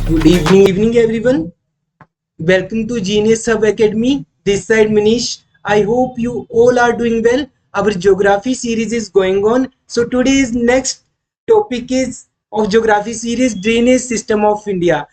Good evening everyone. Welcome to Genius Hub Academy. This side Manish. I hope you all are doing well. Our geography series is going on. So today's next topic is of geography series drainage system of India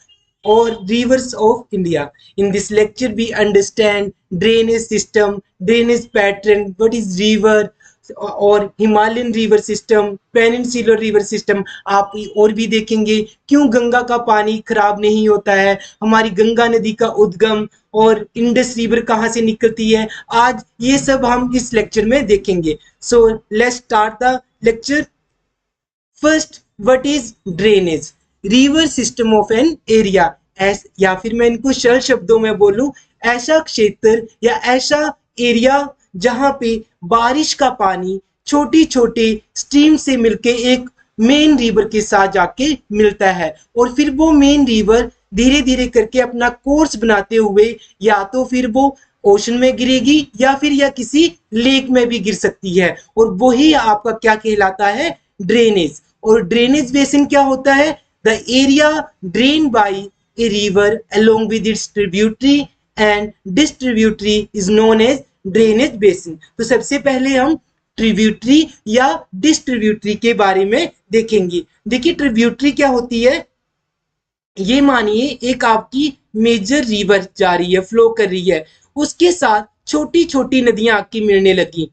or rivers of India. In this lecture we understand drainage system, drainage pattern, what is river, और Himalayan river system, peninsular river system आप और भी देखेंगे क्यों गंगा का पानी खराब नहीं होता है, हमारी गंगा नदी का उद्गम और इंडस रिवर कहाँ से निकलती है, आज ये सब हम इस लेक्चर में देखेंगे. So let's start the lecture. First, what is drainage? River system of an area, या फिर मैं इनको सरल शब्दों में बोलूं, ऐसा क्षेत्र या ऐसा एरिया जहां पे बारिश का पानी छोटी छोटे स्ट्रीम से मिलके एक मेन रिवर के साथ जाके मिलता है और फिर वो मेन रिवर धीरे धीरे करके अपना कोर्स बनाते हुए या तो फिर वो ओशन में गिरेगी या फिर या किसी लेक में भी गिर सकती है और वही आपका क्या कहलाता है? ड्रेनेज. और ड्रेनेज बेसिन क्या होता है? The area drain by a river along with its tributary and this tributary is known as drainage basin. तो सबसे पहले हम ट्रिब्यूटरी या डिस्ट्रीब्यूटरी के बारे में देखेंगे. देखिए ट्रिब्यूटरी क्या होती है? ये मानिए एक आपकी मेजर रिवर जा रही है, फ्लो कर रही है, उसके साथ छोटी छोटी नदियां आके मिलने लगी.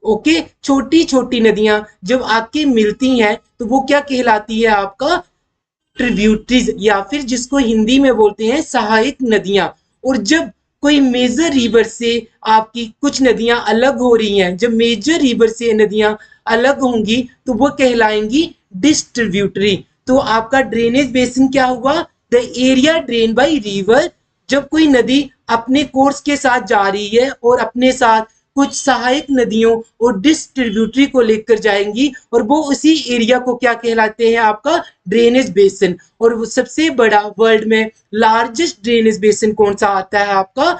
ओके, छोटी छोटी नदियां जब आके मिलती हैं तो वो क्या कहलाती है? आपका ट्रिब्यूटरीज, या फिर जिसको हिंदी में बोलते हैं सहायक नदियां. और जब कोई मेजर रिवर से आपकी कुछ नदियां अलग हो रही हैं, जब मेजर रिवर से नदियां अलग होंगी तो वो कहलाएंगी डिस्ट्रीब्यूटरी. तो आपका ड्रेनेज बेसिन क्या हुआ? The area drain by river. जब कोई नदी अपने कोर्स के साथ जा रही है और अपने साथ कुछ सहायक नदियों और डिस्ट्रीब्यूटरी को लेकर जाएंगी और वो उसी एरिया को क्या कहलाते हैं? आपका ड्रेनेज बेसिन. और वो सबसे बड़ा वर्ल्ड में लार्जेस्ट ड्रेनेज बेसिन कौन सा आता है? आपका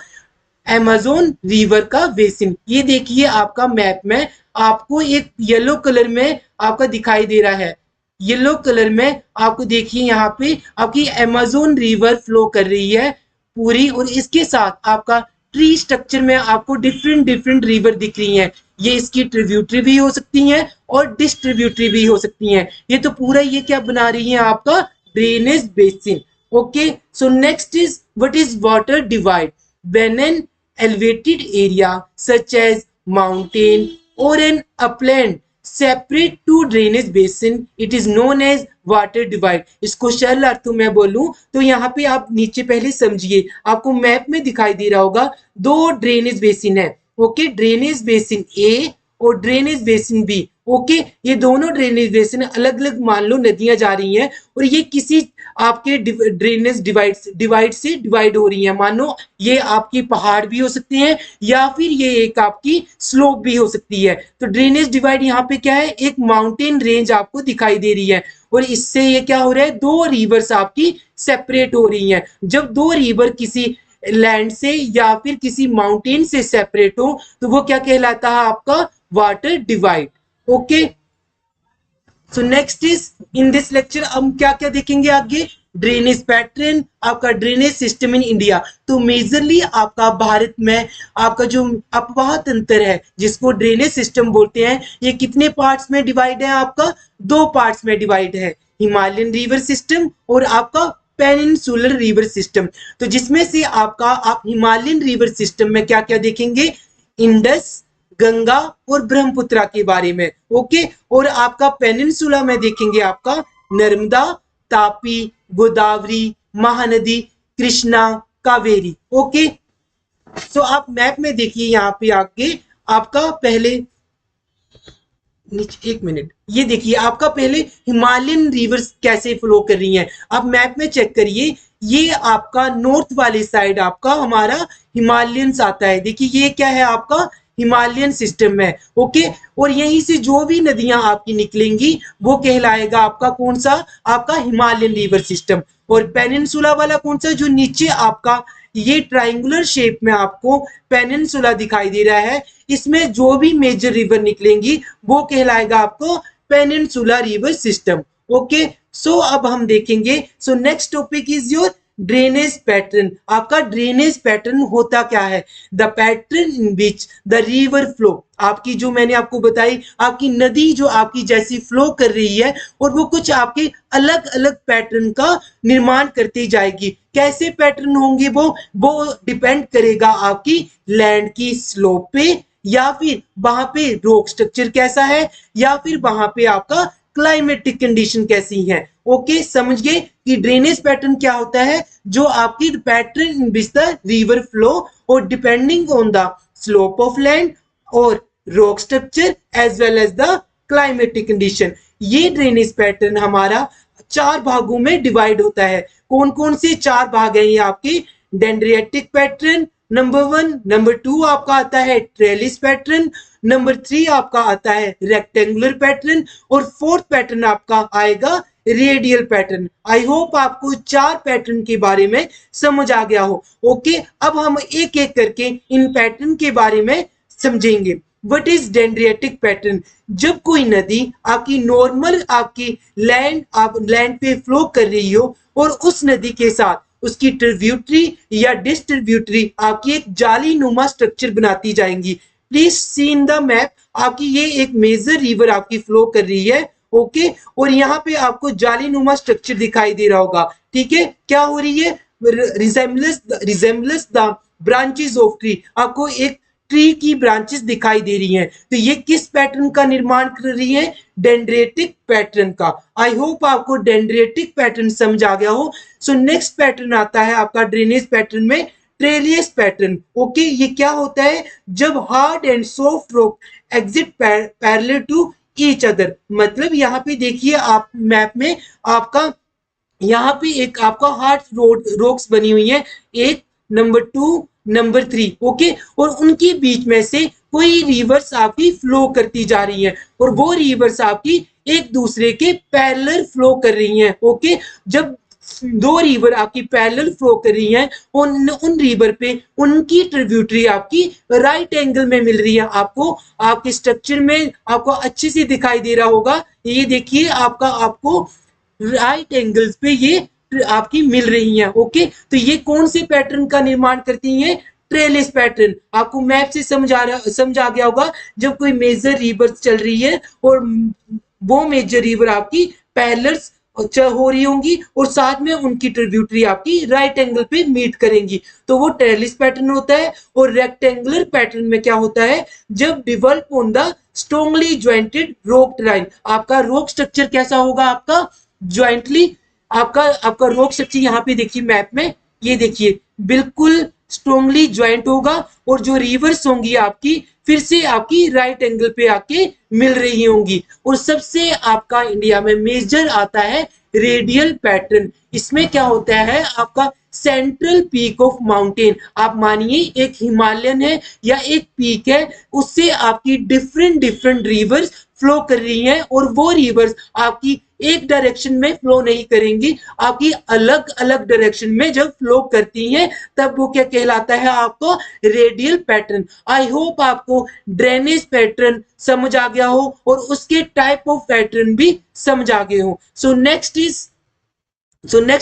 अमेज़न रिवर का बेसिन. ये देखिए आपका मैप में आपको एक येलो कलर में आपका दिखाई दे रहा है. येलो कलर में आपको देखिए यहाँ पे आपकी अमेज़न रिवर फ्लो कर रही है पूरी, और इसके साथ आपका ट्री स्ट्रक्चर में आपको डिफरेंट डिफरेंट रिवर दिख रही हैं. ये इसकी ट्रिब्यूटरी भी हो सकती हैं और डिस्ट्रीब्यूटरी भी हो सकती हैं. ये तो पूरा ये क्या बना रही है? आपका drainage basin. Okay, so next is what is water divide? When an elevated area such as mountain or an upland separate two drainage basin, it is known as water divide. इसको सरल अर्थों में बोलूं तो यहाँ पे आप नीचे पहले समझिए, आपको मैप में दिखाई दे रहा होगा दो ड्रेनेज बेसिन है. ओके, ड्रेनेज बेसिन ए और ड्रेनेज बेसिन बी. ओके, ये दोनों ड्रेनेज बेसिन अलग अलग मान लो नदियां जा रही हैं और ये किसी आपके ड्रेनेज डिवाइड से डिवाइड हो रही है. मानो ये आपकी पहाड़ भी हो सकते हैं या फिर ये एक आपकी स्लोप भी हो सकती है. तो ड्रेनेज डिवाइड यहाँ पे क्या है? एक माउंटेन रेंज आपको दिखाई दे रही है और इससे ये क्या हो रहा है? दो रिवर्स आपकी सेपरेट हो रही हैं. जब दो रिवर किसी लैंड से या फिर किसी माउंटेन से सेपरेट हो तो वो क्या कहलाता है? आपका water divide. Okay, so next is in this lecture हम क्या क्या देखेंगे आगे? ड्रेनेज पैटर्न, आपका ड्रेनेज सिस्टम इन इंडिया. तो मेजरली आपका भारत में आपका जो अपवाह तंत्र है जिसको ड्रेनेज सिस्टम बोलते हैं, ये कितने पार्ट्स में डिवाइड है? आपका दो पार्ट्स में डिवाइड है, हिमालयन रिवर सिस्टम और आपका पेनिनसुलर रिवर सिस्टम. तो जिसमें से आपका आप हिमालयन रिवर सिस्टम में क्या क्या देखेंगे? इंडस, गंगा और ब्रह्मपुत्रा के बारे में. ओके, और आपका पेनिनसुला में देखेंगे आपका नर्मदा, तापी, गोदावरी, महानदी, कृष्णा, कावेरी. ओके, सो आप मैप में देखिए यहाँ पे आके आपका पहले एक मिनट, ये देखिए आपका पहले हिमालयन रिवर्स कैसे फ्लो कर रही हैं. आप मैप में चेक करिए, ये आपका नॉर्थ वाले साइड आपका हमारा हिमालयंस आता है. देखिए ये क्या है? आपका हिमालयन सिस्टम में. ओके, और यहीं से जो भी नदियां आपकी निकलेंगी वो कहलाएगा आपका कौन सा? आपका हिमालयन रिवर सिस्टम. और पेनिनसुला वाला कौन सा? जो नीचे आपका ये ट्रायंगुलर शेप में आपको पेनिनसुला दिखाई दे रहा है, इसमें जो भी मेजर रिवर निकलेंगी वो कहलाएगा आपको पेनिनसुला रिवर सिस्टम. ओके, सो अब हम देखेंगे, सो next topic is your drainage pattern. आपका ड्रेनेज पैटर्न होता क्या है? The pattern in which the river flow, आपकी जो मैंने आपको बताई, आपकी नदी जो आपकी जैसी फ्लो कर रही है और वो कुछ आपके अलग अलग पैटर्न का निर्माण करती जाएगी। कैसे पैटर्न होंगे वो डिपेंड करेगा आपकी लैंड की स्लोप पे, या फिर वहां पे रॉक स्ट्रक्चर कैसा है, या फिर वहां पे आपका क्लाइमेटिक कंडीशन कैसी है। ओके, समझ गए कि ड्रेनेज पैटर्न क्या होता है? जो आपकी pattern in which the river flow और depending on the slope of land और rock structure as well as the climatic condition. ये ड्रेनेज पैटर्न हमारा 4 भागों में डिवाइड होता है। कौन कौन से 4 भाग हैं ये आपके? डेंड्रियाटिक पैटर्न नंबर 1, नंबर 2 आपका आता है ट्रेलिस पैटर्न, नंबर 3 आपका आता है रेक्टेंगुलर पैटर्न, और फोर्थ पैटर्न आपका आएगा रेडियल पैटर्न। आई होप आपको 4 पैटर्न के बारे में समझ आ गया हो। ओके, अब हम एक एक करके इन पैटर्न के बारे में समझेंगे। What is dendritic pattern? जब कोई नदी आपकी नॉर्मल आपकी लैंड पे फ्लो कर रही हो और उस नदी के साथ उसकी ट्रिब्यूटरी या डिस्ट्रीब्यूटरी आपकी एक जाली नुमा स्ट्रक्चर बनाती जाएंगी। Please see in the map, आपकी ये एक मेजर रिवर आपकी फ्लो कर रही है। ओके, और यहाँ पे आपको जाली नुमा स्ट्रक्चर दिखाई दे रहा होगा। ठीक है, क्या हो रही है? रिजेम्बलेस द ब्रांचेस ऑफ ट्री, आपको एक ट्री की ब्रांचेस दिखाई दे रही हैं। तो ये किस पैटर्न का निर्माण कर रही है? डेंड्रेटिक पैटर्न का। आई होप आपको डेंड्रेटिक पैटर्न समझ आ गया हो। सो नेक्स्ट पैटर्न आता है आपका ड्रेनेज पैटर्न में ट्रेलियस पैटर्न। ओके, ये क्या होता है? जब hard and soft rock exit parallel to each other, मतलब यहाँ पे देखिए आप मैप में आपका यहाँ पे एक आपका हार्ड रॉक्स बनी हुई है, एक, नंबर 2, नंबर 3। ओके, और उनके बीच में से कोई रिवर्स आपकी फ्लो करती जा रही है और वो रिवर्स आपकी एक दूसरे के पैरेलल फ्लो कर रही हैं। ओके, जब 2 रिवर आपकी पैरेलल फ्लो कर रही हैं, उन रिवर पे उनकी ट्रिब्यूटरी आपकी राइट एंगल में मिल रही है। आपको आपके स्ट्रक्चर में आपको अच्छे से दिखाई दे रहा होगा। ये देखिए आपको राइट एंगल्स पे ये आपकी मिल रही हैं। ओके, तो ये कौन से पैटर्न का निर्माण करती हैं? Trellis pattern. आपको मैप से समझ आ गया होगा। जब कोई मेजर रिवर चल रही है और वो मेजर रिवर आपकी पैरेलल्स हो रही होंगी और साथ में उनकी ट्रिब्यूटरी आपकी राइट एंगल पे मीट करेंगी, तो वो ट्रेलिस पैटर्न होता है। और रेक्टेंगुलर पैटर्न में क्या होता है? जब develop on the strongly jointed rock line, आपका रॉक स्ट्रक्चर कैसा होगा? आपका ज्वाइंटली आपका रॉक स्ट्रक्चर यहाँ पे देखिए मैप में, ये देखिए बिल्कुल स्ट्रॉन्गली ज्वाइंट होगा और जो रिवर्स होंगी आपकी फिर से आपकी राइट एंगल पे आके मिल रही होंगी। और सबसे आपका इंडिया में मेजर आता है रेडियल पैटर्न। इसमें क्या होता है? आपका सेंट्रल पीक ऑफ माउंटेन, आप मानिए एक हिमालयन है या एक पीक है, उससे आपकी डिफरेंट रिवर्स फ्लो कर रही हैं और वो रिवर्स आपकी एक डायरेक्शन में फ्लो नहीं करेंगी, आपकी अलग अलग डायरेक्शन में जब फ्लो करती हैं तब वो क्या कहलाता है? आपको रेडियल पैटर्न। आई होप आपको ड्रेनेज पैटर्न समझ आ गया हो और उसके टाइप ऑफ पैटर्न भी समझ आ गए हो। सो next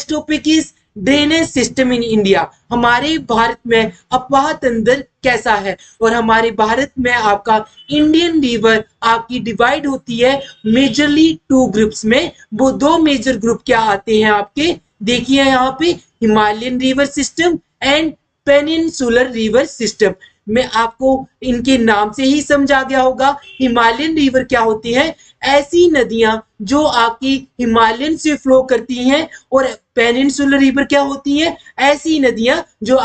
topic is drainage system in India. हमारे भारत में अफवाह तंत्र कैसा है? और हमारे भारत में आपका इंडियन रिवर आपकी डिवाइड होती है मेजरली 2 ग्रुप्स में। वो 2 मेजर ग्रुप क्या आते हैं आपके? देखिए यहाँ पे Himalayan river system and peninsular river system. में आपको इनके नाम से ही समझ आ गया होगा। हिमालयन रिवर क्या होती है? ऐसी नदियां जो आपकी हिमालयन से फ्लो करती हैं। और पेनिनसुलर रिवर क्या होती है? ऐसी नदियां जो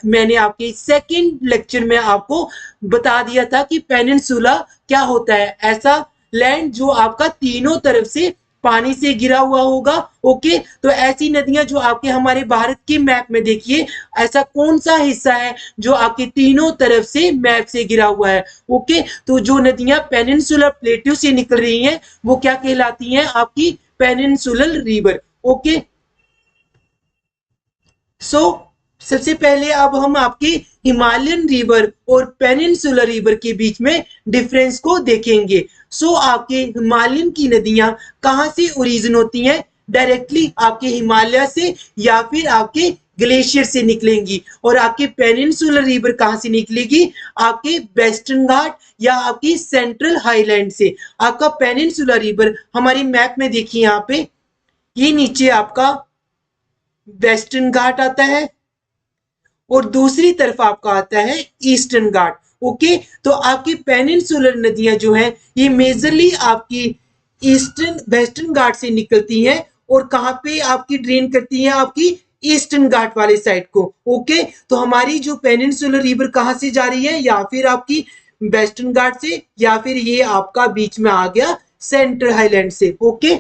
मैंने आपके सेकंड लेक्चर में आपको बता दिया था कि पेनिनसुला क्या होता है। ऐसा लैंड जो आपका तीनों तरफ से पानी से घिरा हुआ होगा। ओके, तो ऐसी नदियां जो आपके हमारे भारत के मैप में देखिए, ऐसा कौन सा हिस्सा है जो आपके तीनों तरफ से मैप से घिरा हुआ है? ओके, तो जो नदियां पेनिनसुलर प्लेट्यू से निकल रही हैं वो क्या कहलाती हैं? आपकी पेनिनसुलर रिवर। ओके, सो सबसे पहले अब हम आपके हिमालयन रिवर और पेनिनसुलर रिवर के बीच में डिफरेंस को देखेंगे। सो आपके हिमालयन की नदियां कहाँ से ओरिजिन होती हैं? डायरेक्टली आपके हिमालय से या फिर आपके ग्लेशियर से निकलेंगी। और आपके पेनिनसुलर रिवर कहाँ से निकलेगी? आपके वेस्टर्न घाट या आपकी सेंट्रल हाईलैंड से। आपका पेनिनसुलर रिवर हमारी मैप में देखिए यहाँ पे, ये नीचे आपका वेस्टर्न घाट आता है और दूसरी तरफ आपका आता है ईस्टर्न घाट। ओके, तो आपकी पेनिनसुलर नदियां जो हैं ये मेजरली आपकी ईस्टर्न वेस्टर्न घाट से निकलती हैं और कहाँ पे आपकी ड्रेन करती हैं? आपकी ईस्टर्न घाट वाले साइड को। ओके, तो हमारी जो पेनिनसुलर रिवर कहाँ से जा रही है? या फिर आपकी वेस्टर्न घाट से, या फिर ये आपका बीच में आ गया सेंट्रल हाईलैंड से। ओके,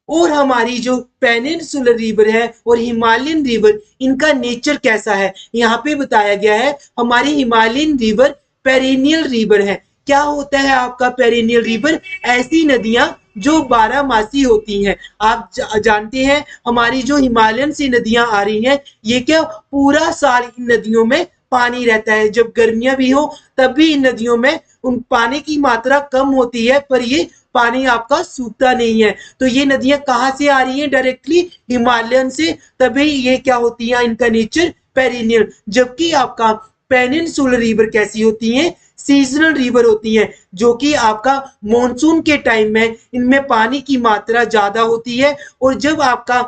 और हमारी जो पेनिनसुलर रिवर है और हिमालयन रिवर, इनका नेचर कैसा है यहाँ पे बताया गया है। हमारी हिमालयन रिवर पेरिनियल रिवर है। क्या होता है आपका पेरिनियल रिवर? ऐसी नदियां जो 12 मासी होती हैं। आप जानते हैं हमारी जो हिमालयन से नदियां आ रही हैं, ये क्या पूरा साल इन नदियों में पानी रहता है। जब गर्मियां भी हो तब भी इन नदियों में उन पानी की मात्रा कम होती है, पर ये पानी आपका सूखता नहीं है। तो ये नदियां कहाँ से आ रही हैं? डायरेक्टली हिमालयन से, तभी ये क्या होती हैं? इनका नेचर पेरिनियल। जबकि आपका पेनिनसुलर रिवर कैसी होती हैं? सीजनल रिवर होती हैं, जो कि आपका मॉनसून के टाइम में इनमें पानी की मात्रा ज्यादा होती है, और जब आपका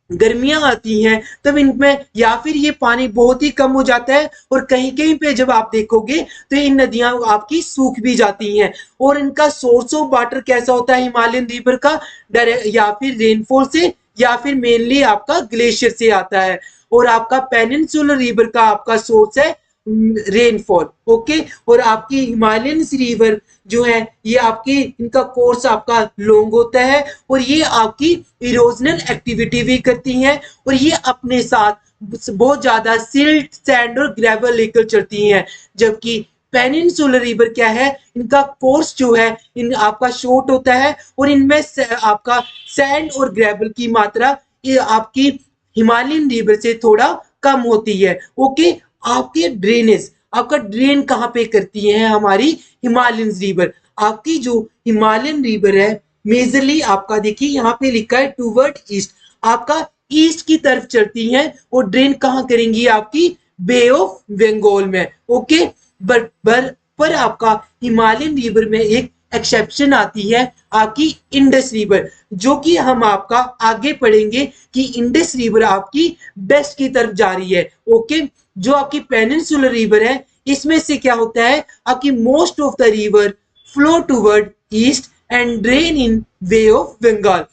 गर्मियां आती हैं तब इनमें या फिर ये पानी बहुत ही कम हो जाता है, और कहीं कहीं पे जब आप देखोगे तो इन नदियां आपकी सूख भी जाती हैं। और इनका सोर्स ऑफ वाटर कैसा होता है हिमालयन रिवर का? डायरेक्ट या फिर रेनफॉल से, या फिर मेनली आपका ग्लेशियर से आता है। और आपका पेनिनसुलर रिवर का आपका सोर्स है रेनफॉल। ओके, और आपकी हिमालयन रिवर जो है ये आपकी इनका कोर्स आपका लॉन्ग होता है, और ये आपकी इरोजनल एक्टिविटी भी करती हैं, और ये अपने साथ बहुत ज्यादा सिल्ट, सैंड और ग्रेवल लेकर चलती हैं। जबकि पेनिनसुलर रिवर क्या है? इनका कोर्स जो है इन आपका शॉर्ट होता है, और इनमें आपका सैंड और ग्रेवल की मात्रा ये आपकी हिमालयन रिवर से थोड़ा कम होती है। ओके, आपके ड्रेनेज, आपका ड्रेन कहाँ पे करती है हमारी हिमालयन रिवर? आपकी जो हिमालयन रिवर है मेजरली आपका देखिए यहाँ पे लिखा है टूवर्ड ईस्ट, आपका ईस्ट की तरफ चलती है, और ड्रेन कहाँ करेंगी? आपकी बे ऑफ बंगाल में। ओके, पर आपका हिमालयन रिवर में एक एक्सेप्शन आती है, आपकी इंडस रिवर, जो कि हम आपका आगे पढ़ेंगे कि इंडस रिवर आपकी वेस्ट की तरफ जा रही है। ओके, जो आपकी पेनिनसुलर रिवर है इसमें से क्या होता है? आपकी most of the river flow toward east and drain in Bay of Bengal.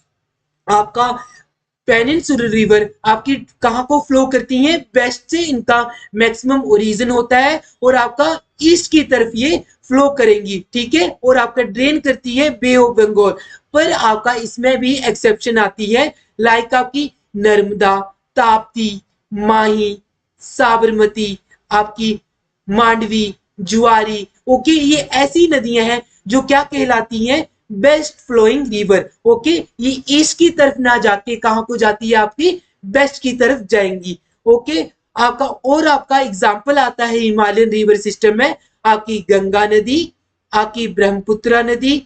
आपका पेनिनसुलर रिवर आपकी कहाँ को फ्लो करती हैं? वेस्ट से इनका मैक्सिमम ओरिजिन होता है, और आपका ईस्ट की तरफ ये फ्लो करेंगी। ठीक है, और आपका ड्रेन करती है बे ऑफ बंगाल। पर आपका इसमें भी एक्सेप्शन आती है, लाइक आपकी नर्मदा, ताप्ती, माही, साबरमती, आपकी मांडवी, जुआरी। ओके, ये ऐसी नदियां हैं जो क्या कहलाती हैं? Best flowing river. ओके, ये ईस्ट की तरफ ना जाके कहां को जाती है? आपकी वेस्ट की तरफ जाएंगी। ओके, आपका और आपका एग्जाम्पल आता है हिमालयन रिवर सिस्टम में आपकी गंगा नदी, आपकी ब्रह्मपुत्र नदी,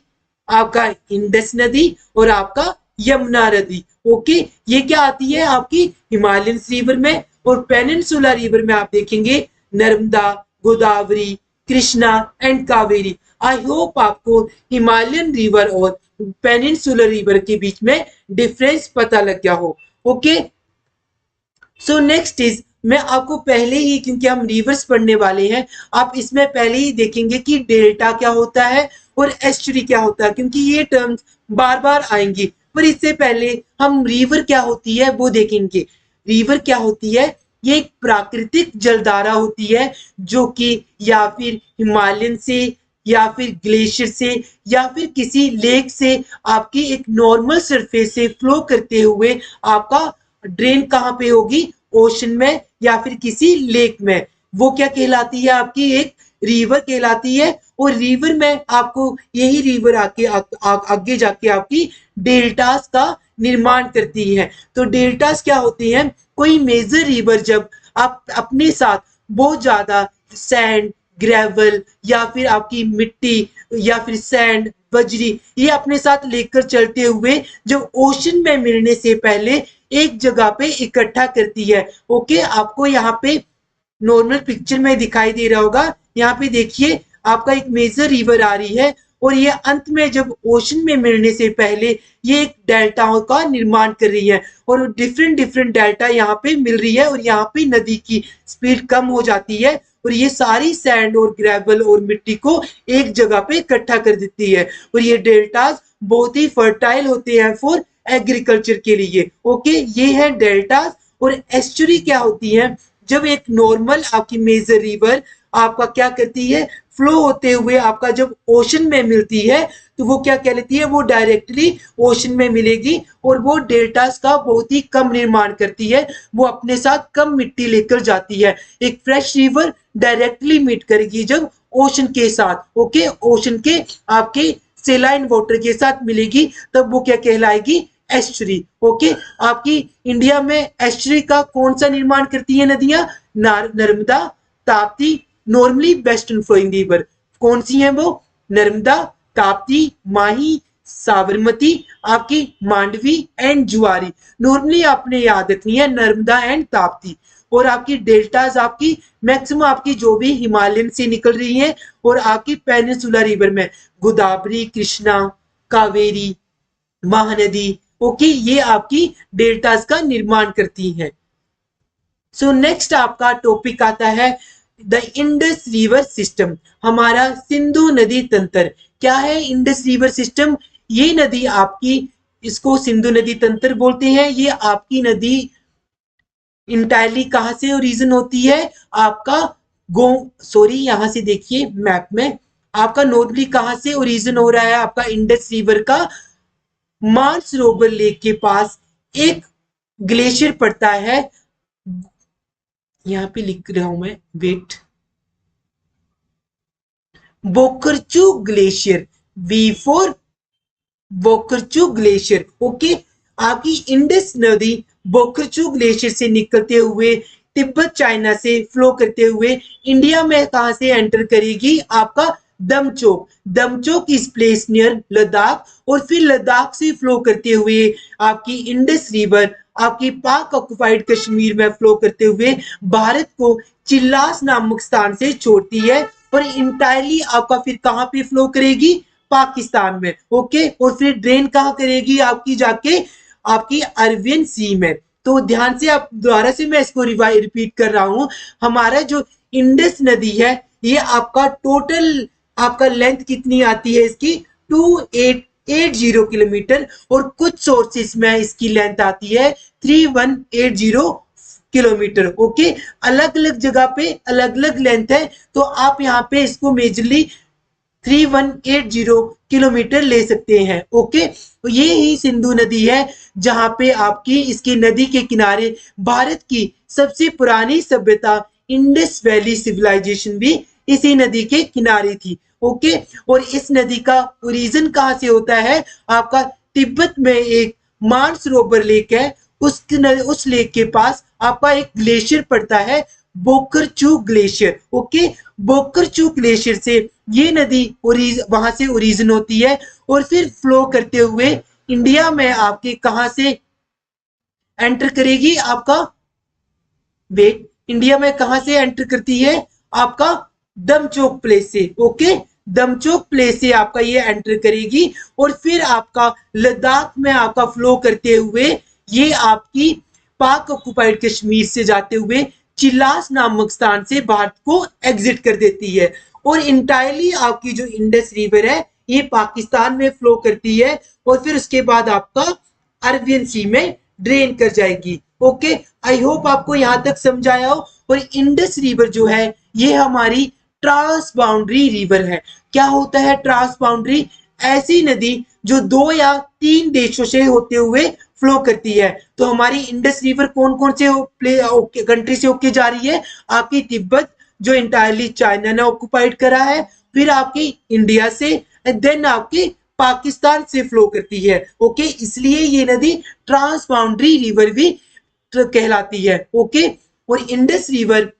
आपका इंडस नदी, और आपका यमुना नदी। ओके, ये क्या आती है आपकी हिमालयन रिवर में। और पेनिनसुलर रिवर में आप देखेंगे Narmada, Godavari, Krishna and Kaveri. I hope आपको हिमालयन रिवर और पेनिनसुलर रिवर के बीच में डिफरेंस पता लग गया हो। ओके, सो नेक्स्ट इज, मैं आपको पहले ही, क्योंकि हम रिवर्स पढ़ने वाले हैं, आप इसमें पहले ही देखेंगे कि डेल्टा क्या होता है और एस्चुरी क्या होता है, क्योंकि ये टर्म्स बार बार आएंगी। पर इससे पहले हम रिवर क्या होती है वो देखेंगे। रिवर क्या होती है? ये एक प्राकृतिक जलधारा होती है, जो कि या फिर हिमालयन से, या फिर ग्लेशियर से, या फिर किसी लेक से आपकी एक नॉर्मल सरफेस से फ्लो करते हुए आपका ड्रेन कहाँ पे होगी? ओशन में या फिर किसी लेक में। वो क्या कहलाती है? आपकी एक रिवर कहलाती है। और रिवर में आपको यही रिवर आगे जाके आपकी डेल्टास का निर्माण करती है। तो डेल्टास क्या होती हैं? कोई मेजर रिवर जब आप अपने साथ बहुत ज्यादा सैंड, ग्रेवल या फिर आपकी मिट्टी या फिर सैंड, बजरी ये अपने साथ लेकर चलते हुए जब ओशन में मिलने से पहले एक जगह पे इकट्ठा करती है। ओके, आपको यहाँ पे नॉर्मल पिक्चर में दिखाई दे रहा होगा। यहाँ पे देखिए आपका एक मेजर रिवर आ रही है और ये अंत में जब ओशन में मिलने से पहले ये एक डेल्टाओं का निर्माण कर रही है और डिफरेंट डिफरेंट डेल्टा यहाँ पे मिल रही है और यहाँ पे नदी की स्पीड कम हो जाती है और ये सारी सैंड और ग्रेवल और मिट्टी को एक जगह पे इकट्ठा कर देती है और ये डेल्टाज बहुत ही फर्टाइल होते हैं फॉर एग्रीकल्चर के लिए। ओके, ये है डेल्टाज। और एस्चुरी क्या होती है? जब एक नॉर्मल आपकी मेजर रिवर आपका क्या करती है, फ्लो होते हुए आपका जब ओशन में मिलती है तो वो क्या कहलाती है, वो डायरेक्टली ओशन में मिलेगी और वो डेल्टास का बहुत ही कम निर्माण करती है, वो अपने साथ कम मिट्टी लेकर जाती है। एक फ्रेश रिवर डायरेक्टली मीट करेगी जब ओशन के साथ, ओके, ओशन के आपके सेलाइन वाटर के साथ मिलेगी तब वो क्या कहलाएगी, एस्चुरी। ओके, आपकी इंडिया में एस्चुरी का कौन सा निर्माण करती है नदियां? Narmada, Tapti, normally western flowing river कौन सी है वो? नर्मदा, ताप्ती, माही, साबरमती, आपकी मांडवी एंड जुआरी। नॉर्मली आपने याद रखनी है नर्मदा एंड ताप्ती। और आपकी डेल्टाज आपकी मैक्सिमम आपकी जो भी हिमालयन से निकल रही है और आपकी पेनिनसुला रिवर में गोदावरी, कृष्णा, कावेरी, महानदी, ओके, ये आपकी डेल्टास का निर्माण करती हैं। सो नेक्स्ट आपका टॉपिक आता है द इंडस रिवर सिस्टम, हमारा सिंधु नदी तंत्र। क्या है इंडस रिवर सिस्टम? ये नदी आपकी, इसको सिंधु नदी तंत्र बोलते हैं। ये आपकी नदी इंटायरली कहां से ओरिजिन होती है? आपका यहां से देखिए मैप में आपका नॉर्मली कहां से ओरिजिन हो रहा है आपका इंडस रिवर का? मानसरोवर लेक के पास एक ग्लेशियर पड़ता है, यहां पे लिख रहा हूं मैं, wait, Bokhar Chu glacier, V4 Bokhar Chu glacier. Okay, आपकी इंडस नदी बोकरचू ग्लेशियर से निकलते हुए तिब्बत चाइना से फ्लो करते हुए इंडिया में कहां से एंटर करेगी? आपका दमचोक। दमचोक इस प्लेस नियर लद्दाख और फिर लद्दाख से फ्लो करते हुए आपकी इंडस रिवर आपकी पाक ऑक्युपाइड कश्मीर में फ्लो करते हुए भारत को चिल्लास नामक स्थान से छोड़ती है और इंटायरली आपका फिर कहां पे फ्लो करेगी? पाकिस्तान में। ओके, और फिर ड्रेन कहां करेगी आपकी? जाके आपकी अरबियन सी में। तो ध्यान से आप दोबारा से मैं इसको रिपीट कर रहा हूं, हमारा जो इंडस नदी है ये आपका टोटल आपका लेंथ कितनी आती है इसकी? 2880 किलोमीटर और कुछ सोर्सेस में इसकी लेंथ आती है 3180 किलोमीटर। ओके, अलग अलग जगह पे अलग अलग लेंथ है तो आप यहाँ पे इसको मेजरली 3180 किलोमीटर ले सकते हैं। ओके, तो ये ही सिंधु नदी है जहां पे आपकी इसकी नदी के किनारे भारत की सबसे पुरानी सभ्यता इंडस वैली सिविलाइजेशन भी इसी नदी के किनारे थी। ओके, और इस नदी का ओरिजिन कहां से होता है? आपका तिब्बत में एक मानसरोवर लेक है, उस लेक के पास आपका एक ग्लेशियर पड़ता है, बोकरचू ग्लेशियर। ओके, बोकरचू ग्लेशियर से ये नदी वहां से ओरिजिन होती है और फिर फ्लो करते हुए इंडिया में आपके कहां से एंटर करेगी? आपका वेट, इंडिया में कहां से एंटर करती है? आपका दमचोक प्लेस से। ओके, दमचोक प्लेस से आपका ये एंटर करेगी और फिर आपका लद्दाख में आपका फ्लो करते हुए ये आपकी पाक ऑक्युपाइड कश्मीर से जाते हुए चिल्लास नामक स्थान से भारत को एग्जिट कर देती है और इंटायरली आपकी जो इंडस रिवर है ये पाकिस्तान में फ्लो करती है और फिर उसके बाद आपका अरबियन सी में ड्रेन कर जाएगी। ओके, आई होप आपको यहां तक समझाया हो। और इंडस रिवर जो है ये हमारी ट्रांस बाउंड्री रिवर है। क्या होता है ट्रांस बाउंड्री? ऐसी नदी जो 2 या 3 देशों से होते हुए फ्लो करती है। तो हमारी इंडस रिवर कौन कौन से कंट्री से होके जा रही है? आपकी तिब्बत जो इंटायरली चाइना ने ऑक्युपाइड करा है, फिर आपकी इंडिया से, देन आपकी पाकिस्तान से फ्लो करती है। ओके, इसलिए ये नदी ट्रांस बाउंड्री रिवर भी कहलाती है। ओके, और Indus river,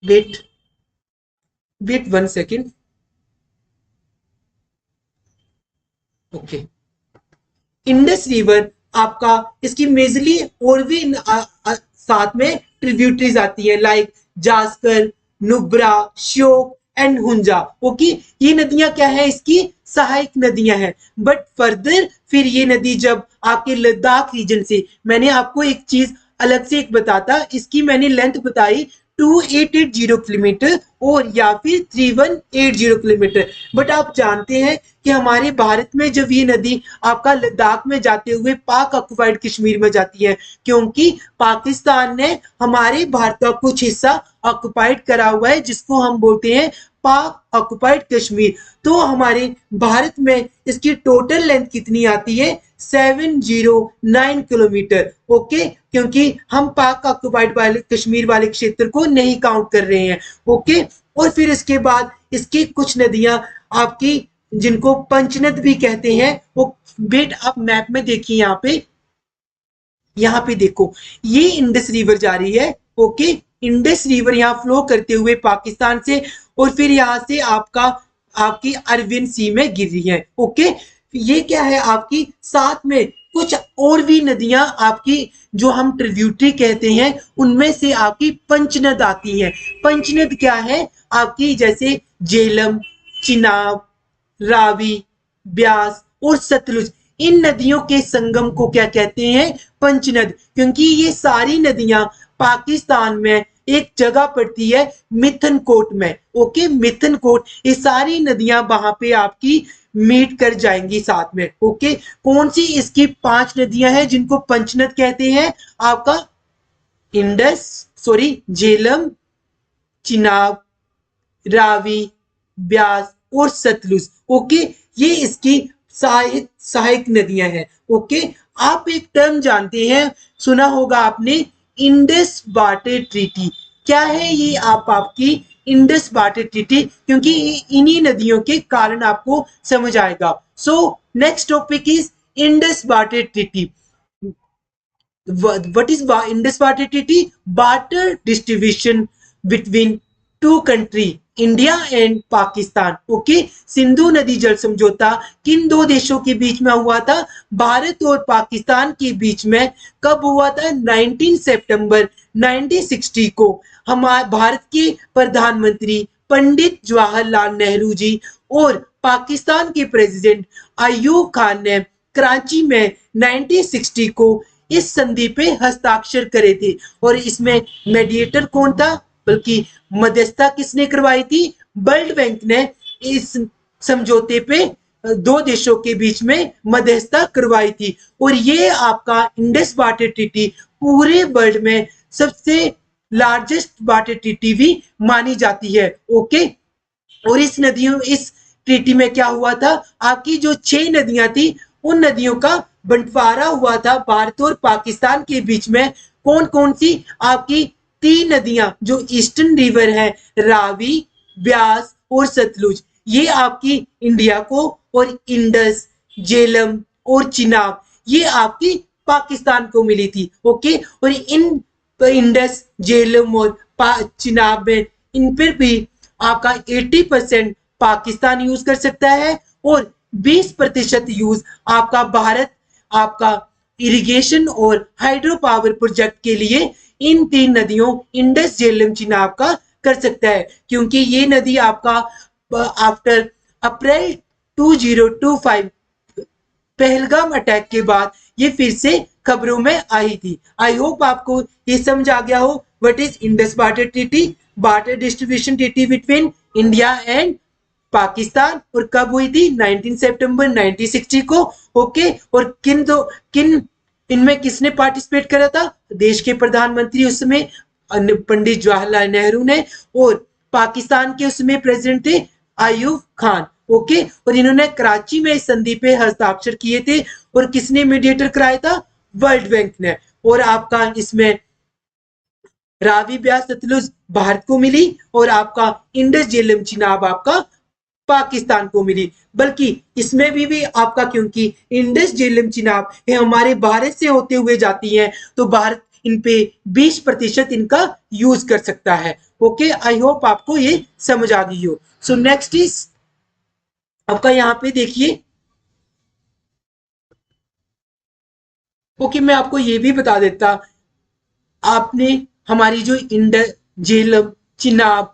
wait wait 1 second, okay, Indus river आपका इसकी मेजरली और भी साथ में ट्रिब्यूटरीज आती है like Zanskar, Nubra, Shyok and Hunza. Okay, ये नदियां क्या है, इसकी सहायक नदियां हैं। बट फर्दर फिर ये नदी जब आपके लद्दाख रीजन से, मैंने आपको एक चीज अलग से एक बताता, इसकी मैंने लेंथ बताई 2880 किलोमीटर और या फिर 3180 किलोमीटर। बट आप जानते हैं कि हमारे भारत में जब ये नदी आपका लद्दाख में जाते हुए पाक ऑक्युपाइड कश्मीर में जाती है, क्योंकि पाकिस्तान ने हमारे भारत का कुछ हिस्सा ऑक्युपाइड करा हुआ है जिसको हम बोलते हैं पाक ऑक्युपाइड कश्मीर। तो हमारे भारत में इसकी टोटल लेंथ कितनी आती है, 709 किलोमीटर। ओके, क्योंकि हम पाक ऑक्युपाइड वाले कश्मीर वाले क्षेत्र को नहीं काउंट कर रहे हैं। ओके, और फिर इसके बाद इसकी कुछ नदियां आपकी जिनको पंचनद भी कहते हैं, वो बेट आप मैप में देखिए, यहाँ पे देखो, ये इंडस रिवर जा रही है। ओके, इंडस रिवर यहाँ फ्लो करते हुए पाकिस्तान से और फिर यहाँ से आपकी अरविंद सी में गिर रही है। ओके, ये क्या है आपकी, साथ में कुछ और भी नदियां आपकी जो हम ट्रिब्यूटरी कहते हैं उनमें से आपकी पंचनद आती है। पंचनद क्या है आपकी, जैसे झेलम, चिनाब, रावी, ब्यास और सतलुज, इन नदियों के संगम को क्या कहते हैं, पंचनद। क्योंकि ये सारी नदियां पाकिस्तान में एक जगह पड़ती है मिथनकोट में। ओके, मिथनकोट, ये सारी नदियां वहां पे आपकी मीट कर जाएंगी साथ में। ओके, कौन सी इसकी 5 नदियां हैं जिनको पंचनद कहते हैं, आपका इंडस, सॉरी, झेलम, चिनाब, रावी, ब्यास और सतलुज। ओके, ये इसकी सहायक नदियां हैं। ओके, आप एक टर्म जानते हैं, सुना होगा आपने, इंडस वाटर ट्रीटी। क्या है ये, आपकी इंडस वाटर ट्रीटी, क्योंकि इन्हीं नदियों के कारण आपको समझ आएगा। सो next topic is Indus water treaty. what is Indus Water Treaty? Water distribution between two country, India and Pakistan. Okay, Sindhu नदी जल समझौता किन दो देशों के बीच में हुआ था, भारत और पाकिस्तान के बीच में। कब हुआ था, 19 सितंबर 1960 को। हमारे भारत के प्रधानमंत्री पंडित जवाहरलाल नेहरू जी और पाकिस्तान के प्रेसिडेंट अयूब खान ने कराची में 1960 को इस संधि पे हस्ताक्षर करे थे। और इसमें मेडिएटर कौन था, बल्कि मध्यस्थता किसने करवाई थी, वर्ल्ड बैंक ने इस समझौते पे दो देशों के बीच में मध्यस्थता करवाई थी। और ये आपका इंडस वाटर ट्रीटी पूरे वर्ल्ड में सबसे लार्जेस्ट वाटर ट्रीटी भी मानी जाती है। ओके, और इस ट्रीटी में क्या हुआ था, आपकी जो 6 नदियां थी उन नदियों का बंटवारा हुआ था भारत और पाकिस्तान के बीच में। कौन कौन सी, आपकी 3 नदियां जो ईस्टर्न रिवर है, रावी, ब्यास और सतलुज, ये आपकी इंडिया को, और इंडस, झेलम और चिनाब ये आपकी पाकिस्तान को मिली थी। ओके, और इन इंडस, झेलम और चिनाब में इन पर भी आपका 80% पाकिस्तान यूज कर सकता है और 20% यूज आपका भारत आपका इरिगेशन और हाइड्रो पावर प्रोजेक्ट के लिए इन 3 नदियों इंडस, झेलम, चिनाब का कर सकता है। क्योंकि ये नदी आपका आफ्टर अप्रैल 2025 पहलगाम अटैक के बाद ये फिर से खबरों में आई थी। आई होप आपको ये समझ आ गया हो what is Indus water treaty, water distribution treaty between India and Pakistan. और कब हुई थी, 19 सितंबर 1960 को। ओके, और किन इनमें किसने पार्टिसिपेट करा था, देश के प्रधानमंत्री उस समय पंडित जवाहरलाल नेहरू ने, और पाकिस्तान के उस समय प्रेसिडेंट थे अयूब खान। ओके, और इन्होंने कराची में इस संधि पे हस्ताक्षर किए थे। और किसने मीडिएटर कराया था, वर्ल्ड बैंक ने। और आपका इसमें रावी, ब्यास, सतलुज भारत को मिली और आपका इंडस, झेलम, चिनाब आपका पाकिस्तान को मिली। बल्कि इसमें भी आपका, क्योंकि इंडस, झेलम, चिनाब ये हमारे भारत से होते हुए जाती हैं, तो भारत इन पे 20% इनका यूज कर सकता है। ओके, आई होप आपको ये समझ आ गई हो। सो नेक्स्ट इज आपका यहाँ पे देखिए, ओके मैं आपको ये भी बता देता, आपने हमारी जो झेलम, चिनाब,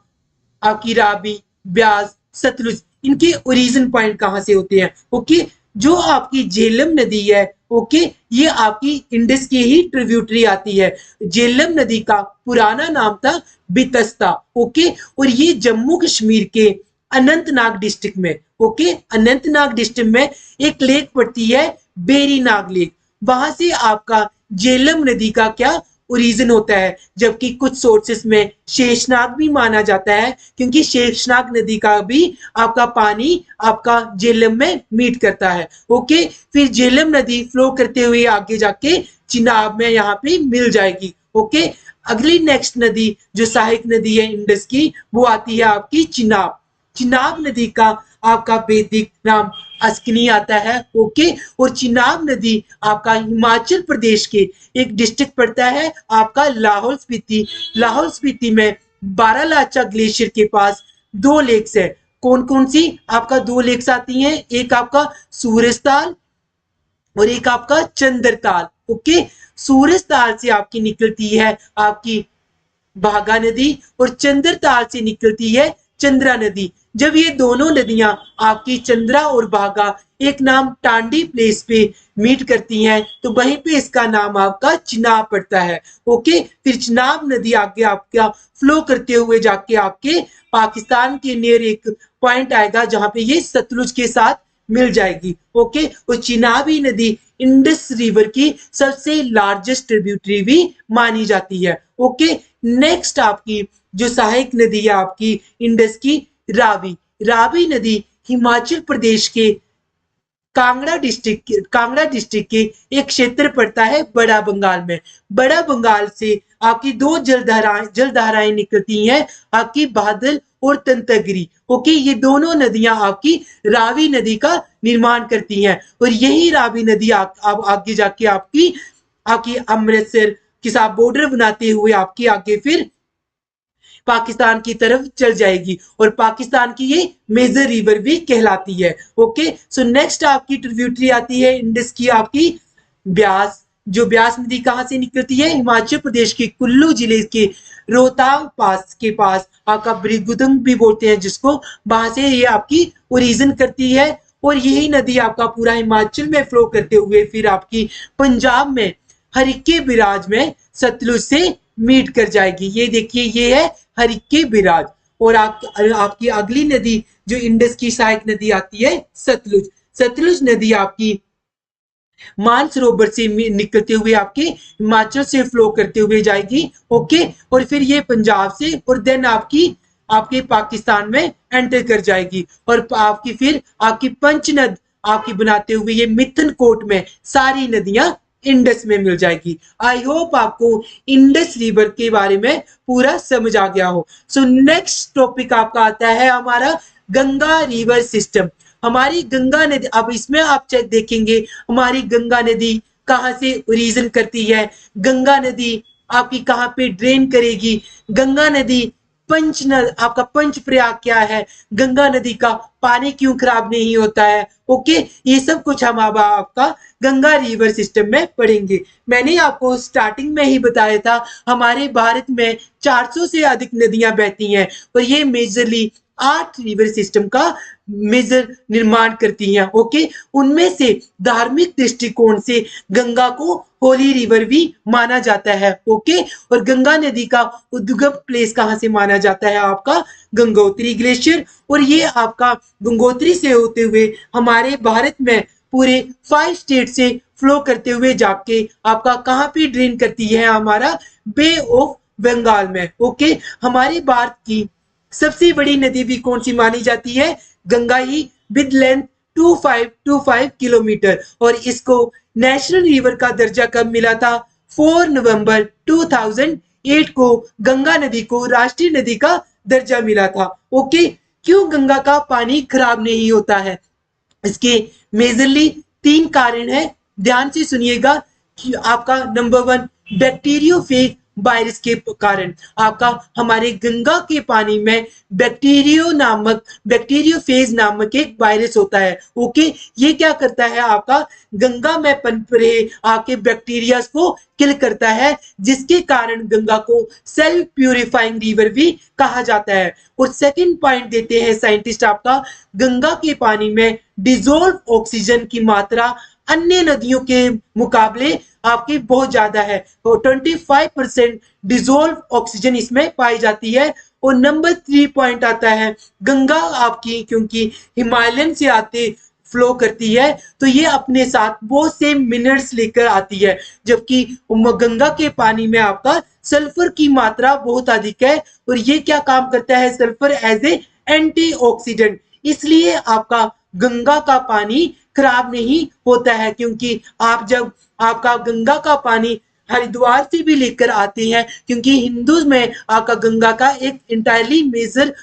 आपकी राबी, ब्यास, सतलुज, इनके ओरिजिन पॉइंट कहाँ से होते हैं। ओके, जो आपकी झेलम नदी है, ओके ये आपकी इंडस की ही ट्रिब्यूटरी आती है। झेलम नदी का पुराना नाम था बितस्ता। ओके, और ये जम्मू कश्मीर के अनंतनाग डिस्ट्रिक्ट में, ओके अनंतनाग डिस्ट्रिक्ट में एक लेक पड़ती है, बेरी नाग लेक, वहां से आपका झेलम नदी का क्या ओरिजिन होता है। जबकि कुछ सोर्सेस में शेषनाग भी माना जाता है, क्योंकि शेषनाग नदी का भी आपका पानी आपका झेलम में मीट करता है। ओके, फिर झेलम नदी फ्लो करते हुए आगे जाके चिनाब में यहाँ पे मिल जाएगी। ओके, अगली नेक्स्ट नदी जो सहायक नदी है इंडस की, वो आती है आपकी चिनाब। चिनाब नदी का आपका वैदिक नाम अस्कनी आता है। ओके, और चिनाब नदी आपका हिमाचल प्रदेश के एक डिस्ट्रिक्ट पड़ता है आपका लाहौल स्पीति। लाहौल स्पीति में बारालाचा ग्लेशियर के पास दो लेक्स है। कौन कौन सी आपका दो लेक्स आती हैं, एक आपका सूरजताल और एक आपका चंद्रताल। ओके, सूरजताल से आपकी निकलती है आपकी भागा नदी और चंद्रताल से निकलती है चंद्रा नदी। जब ये दोनों नदियां आपकी चंद्रा और भागा एक नाम टांडी प्लेस पे मीट करती हैं, तो वहीं पे इसका नाम आपका चिनाब पड़ता है। ओके, फिर चिनाब नदी आगे आपका फ्लो करते हुए जाके आपके पाकिस्तान के नियर एक पॉइंट आएगा जहां पे ये सतलुज के साथ मिल जाएगी। ओके, और चिनाबी नदी इंडस रिवर की सबसे लार्जेस्ट ट्रिब्यूटरी भी मानी जाती है। ओके, नेक्स्ट आपकी जो सहायक नदी है आपकी इंडस की, रावी। रावी नदी हिमाचल प्रदेश के कांगड़ा डिस्ट्रिक्ट के एक क्षेत्र पड़ता है बड़ा बंगाल में। बड़ा बंगाल से आपकी दो जलधाराएं निकलती हैं, आपकी बादल और तंतगरी। ओके, ये दोनों नदियां आपकी रावी नदी का निर्माण करती हैं, और यही रावी नदी आगे जाके आपकी आपकी अमृतसर के साथ बॉर्डर बनाते हुए आपकी आगे फिर पाकिस्तान की तरफ चल जाएगी, और पाकिस्तान की ये मेजर रिवर भी कहलाती है। ओके, सो नेक्स्ट आपकी ट्रिब्यूटरी आती है इंडस की आपकी ब्यास। जो ब्यास नदी कहाँ से निकलती है, हिमाचल प्रदेश के कुल्लू जिले के रोहतांग पास के पास आपका ब्रिगुदंग भी बोलते हैं जिसको, वहां से ये आपकी ओरिजिन करती है, और यही नदी आपका पूरा हिमाचल में फ्लो करते हुए फिर आपकी पंजाब में हरिके बिराज में सतलुज से मीट कर जाएगी। ये देखिए, ये है हरिके बिराज। और आपकी अगली नदी जो इंडस की सहायक नदी आती है सतलुज। सतलुज नदी आपकी मानसरोवर से निकलते हुए आपके हिमाचल से फ्लो करते हुए जाएगी। ओके, और फिर ये पंजाब से और देन आपके पाकिस्तान में एंटर कर जाएगी, और आपकी फिर आपकी पंचनद आपकी बनाते हुए ये मिथन कोट में सारी नदियां इंडस में मिल जाएगी। आई होप आपको इंडस रिवर के बारे में पूरा समझ आ गया हो। सो नेक्स्ट टॉपिक आपका आता है हमारा गंगा रिवर सिस्टम। हमारी गंगा नदी, अब इसमें आप चेक देखेंगे हमारी गंगा नदी कहाँ से ओरिजिन करती है, गंगा नदी आपकी कहाँ पे ड्रेन करेगी, गंगा नदी आपका पंच प्रयाग क्या है, गंगा नदी का पानी क्यों खराब नहीं होता है। ओके, ये सब कुछ हम अब आपका गंगा रिवर सिस्टम में पढ़ेंगे। मैंने आपको स्टार्टिंग में ही बताया था हमारे भारत में 400 से अधिक नदियां बहती हैं, और ये मेजरली 8 रिवर सिस्टम का मेजर निर्माण करती हैं। ओके, उनमें से धार्मिक दृष्टिकोण से गंगा को होली रिवर भी माना जाता है। ओके, और गंगा नदी का उद्गम प्लेस कहाँ से माना जाता है, आपका गंगोत्री ग्लेशियर, और ये आपका गंगोत्री से होते हुए हमारे भारत में पूरे 5 स्टेट से फ्लो करते हुए जाके आपका कहाँ पे ड्रेन करती है, हमारा बे ऑफ बंगाल में। ओके, हमारे भारत की सबसे बड़ी नदी भी कौन सी मानी जाती है, गंगा ही, विद लेंथ 2525 किलोमीटर, और इसको नेशनल रिवर का दर्जा कब मिला था, 4 नवंबर 2008 को गंगा नदी को राष्ट्रीय नदी का दर्जा मिला था। ओके, क्यों गंगा का पानी खराब नहीं होता है, इसके मेजरली 3 कारण है, ध्यान से सुनिएगा कि आपका नंबर 1 बैक्टीरियोफेज वायरस के कारण आपका हमारे गंगा के पानी में बैक्टीरियोफेज नामक एक वायरस होता है। ओके, ये क्या करता है, आपका गंगा में पनप रहे आपके बैक्टीरिया को किल करता है, जिसके कारण गंगा को सेल्फ प्यूरिफाइंग रिवर भी कहा जाता है। और सेकंड पॉइंट देते हैं साइंटिस्ट आपका, गंगा के पानी में डिजोल्व ऑक्सीजन की मात्रा अन्य नदियों के मुकाबले आपकी बहुत ज्यादा है, तो 25% डिजोल्व ऑक्सीजन इसमें पाई जाती है। और नंबर 3 पॉइंट आता है, गंगा आपकी क्योंकि हिमालयन से आते फ्लो करती है, तो ये अपने साथ बहुत से मिनरल्स लेकर आती है, जबकि गंगा के पानी में आपका सल्फर की मात्रा बहुत अधिक है। और ये क्या काम करता है, सल्फर एज ए एंटीऑक्सीडेंट, इसलिए आपका गंगा का पानी खराब नहीं होता है। क्योंकि आप जब आपका गंगा का पानी हरिद्वार से भी लेकर आते हैं, क्योंकि हिंदू में आपका गंगा का एक इंटायरली मेजर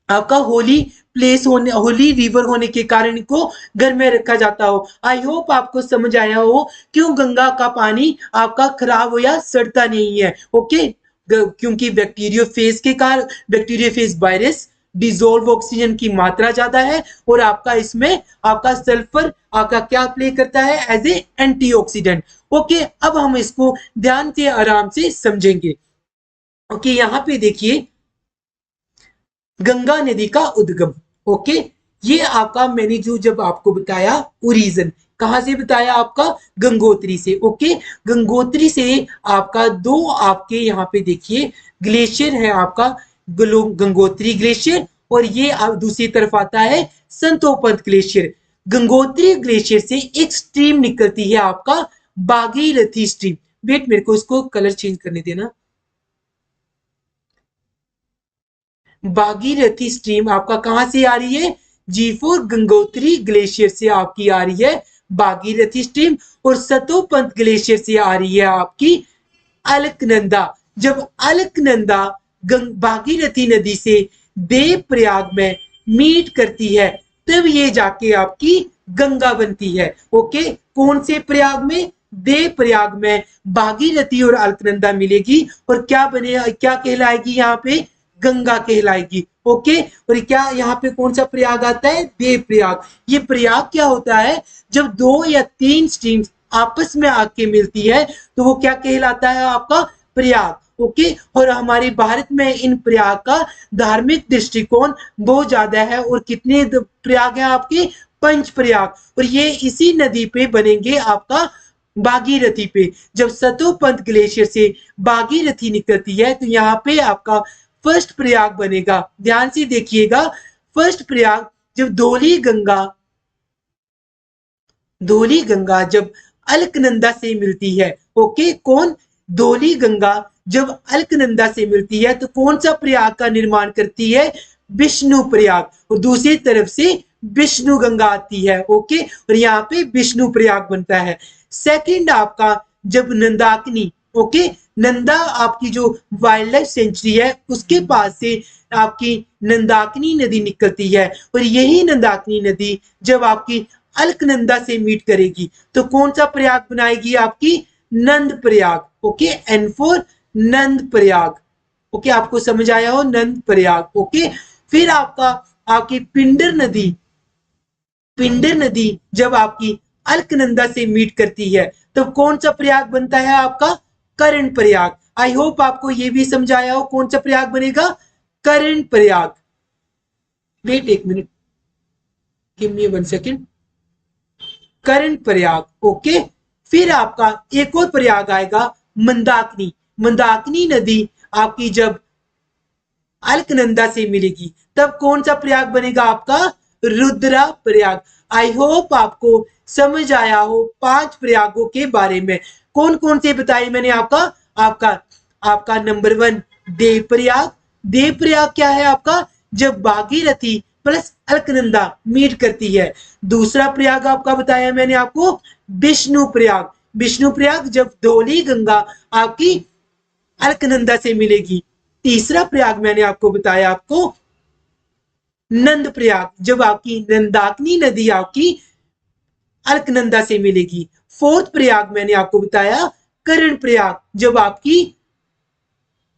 आपका होली प्लेस होने, होली रिवर होने के कारण इनको घर में रखा जाता हो। आई होप आपको समझ आया हो क्यों गंगा का पानी आपका खराब हो या सड़ता नहीं है। ओके, क्योंकि बैक्टीरियोफेज के कारण, बैक्टीरियोफेज वायरस डिजोल्व ऑक्सीजन की मात्रा ज्यादा है, और आपका इसमें आपका सल्फर आपका क्या प्ले करता है, एज ए एंटीऑक्सीडेंट। ओके, अब हम इसको ध्यान से आराम से समझेंगे। ओके, यहाँ पे देखिए गंगा नदी का उद्गम। ओके, ये आपका मैंने जो जब आपको बताया ओरिजिन कहां से बताया, आपका गंगोत्री से। ओके, गंगोत्री से आपका दो आपके यहाँ पे देखिए ग्लेशियर है, आपका गंगोत्री ग्लेशियर, और ये आप दूसरी तरफ आता है संतोपंत ग्लेशियर। गंगोत्री ग्लेशियर से एक स्ट्रीम निकलती है आपका भागीरथी स्ट्रीम। वेट, मेरे को इसको कलर चेंज करने देना। भागीरथी स्ट्रीम आपका कहां से आ रही है, जी4 गंगोत्री ग्लेशियर से आपकी आ रही है भागीरथी स्ट्रीम, और सतोपंत ग्लेशियर से आ रही है आपकी अलकनंदा। जब अलकनंदा भागीरथी नदी से देवप्रयाग में मीट करती है, तब ये जाके आपकी गंगा बनती है। ओके, कौन से प्रयाग में, देवप्रयाग में भागीरथी और अलकनंदा मिलेगी, और क्या बने, क्या कहलाएगी यहाँ पे, गंगा कहलाएगी। ओके, और क्या यहाँ पे कौन सा प्रयाग आता है, देव प्रयाग। ये प्रयाग क्या होता है, जब 2 या 3 स्ट्रीम्स आपस में आके मिलती है, तो वो क्या कहलाता है, आपका प्रयाग। ओके, और हमारे भारत में इन प्रयाग का धार्मिक दृष्टिकोण बहुत ज्यादा है, और कितने प्रयाग है आपके, 5 प्रयाग, और ये इसी नदी पे बनेंगे आपका भागीरथी पे। जब सतोपंत ग्लेशियर से भागीरथी निकलती है, तो यहाँ पे आपका फर्स्ट प्रयाग बनेगा। ध्यान से देखिएगा, फर्स्ट प्रयाग जब धौली गंगा जब अलकनंदा से मिलती है। ओके, कौन, धौली गंगा जब अलकनंदा से मिलती है, तो कौन सा प्रयाग का निर्माण करती है, विष्णु प्रयाग, और दूसरी तरफ से विष्णु गंगा आती है। ओके, और यहाँ पे विष्णु प्रयाग बनता है। सेकंड आपका जब नंदाकिनी, ओके, नंदा आपकी जो वाइल्ड लाइफ सेंचुरी है उसके पास से आपकी नंदाकिनी नदी निकलती है, और यही नंदाकिनी नदी जब आपकी अलकनंदा से मीट करेगी, तो कौन सा प्रयाग बनाएगी, आपकी Nand Prayag. Okay, N for Nand Prayag. Okay, आपको समझ आया हो, नंद प्रयाग। ओके, फिर आपका आपकी पिंडर नदी जब आपकी अलकनंदा से मीट करती है, तो कौन सा प्रयाग बनता है, आपका कर्ण प्रयाग। आई होप आपको ये भी समझाया हो कौन सा प्रयाग बनेगा, कर्ण प्रयाग। वेट एक मिनट, गिव मी 1 सेकेंड। कर्ण प्रयाग। ओके, फिर आपका एक और प्रयाग आएगा मंदाकिनी। मंदाकिनी नदी आपकी जब अलकनंदा से मिलेगी, तब कौन सा प्रयाग बनेगा, आपका रुद्रा प्रयाग। आई होप आपको समझ आया हो 5 प्रयागों के बारे में। कौन कौन से बताए मैंने, आपका आपका नंबर 1 देवप्रयाग। देवप्रयाग क्या है, आपका जब भागीरथी प्लस अलकनंदा मीट करती है। दूसरा प्रयाग आपका बताया मैंने आपको, विष्णु प्रयाग। विष्णु प्रयाग जब धौली गंगा आपकी अलकनंदा से मिलेगी। तीसरा प्रयाग मैंने आपको बताया, आपको नंद प्रयाग, जब आपकी नंदाकिनी नदी आपकी अलकनंदा से मिलेगी। फोर्थ प्रयाग मैंने आपको बताया कर्णप्रयाग, जब आपकी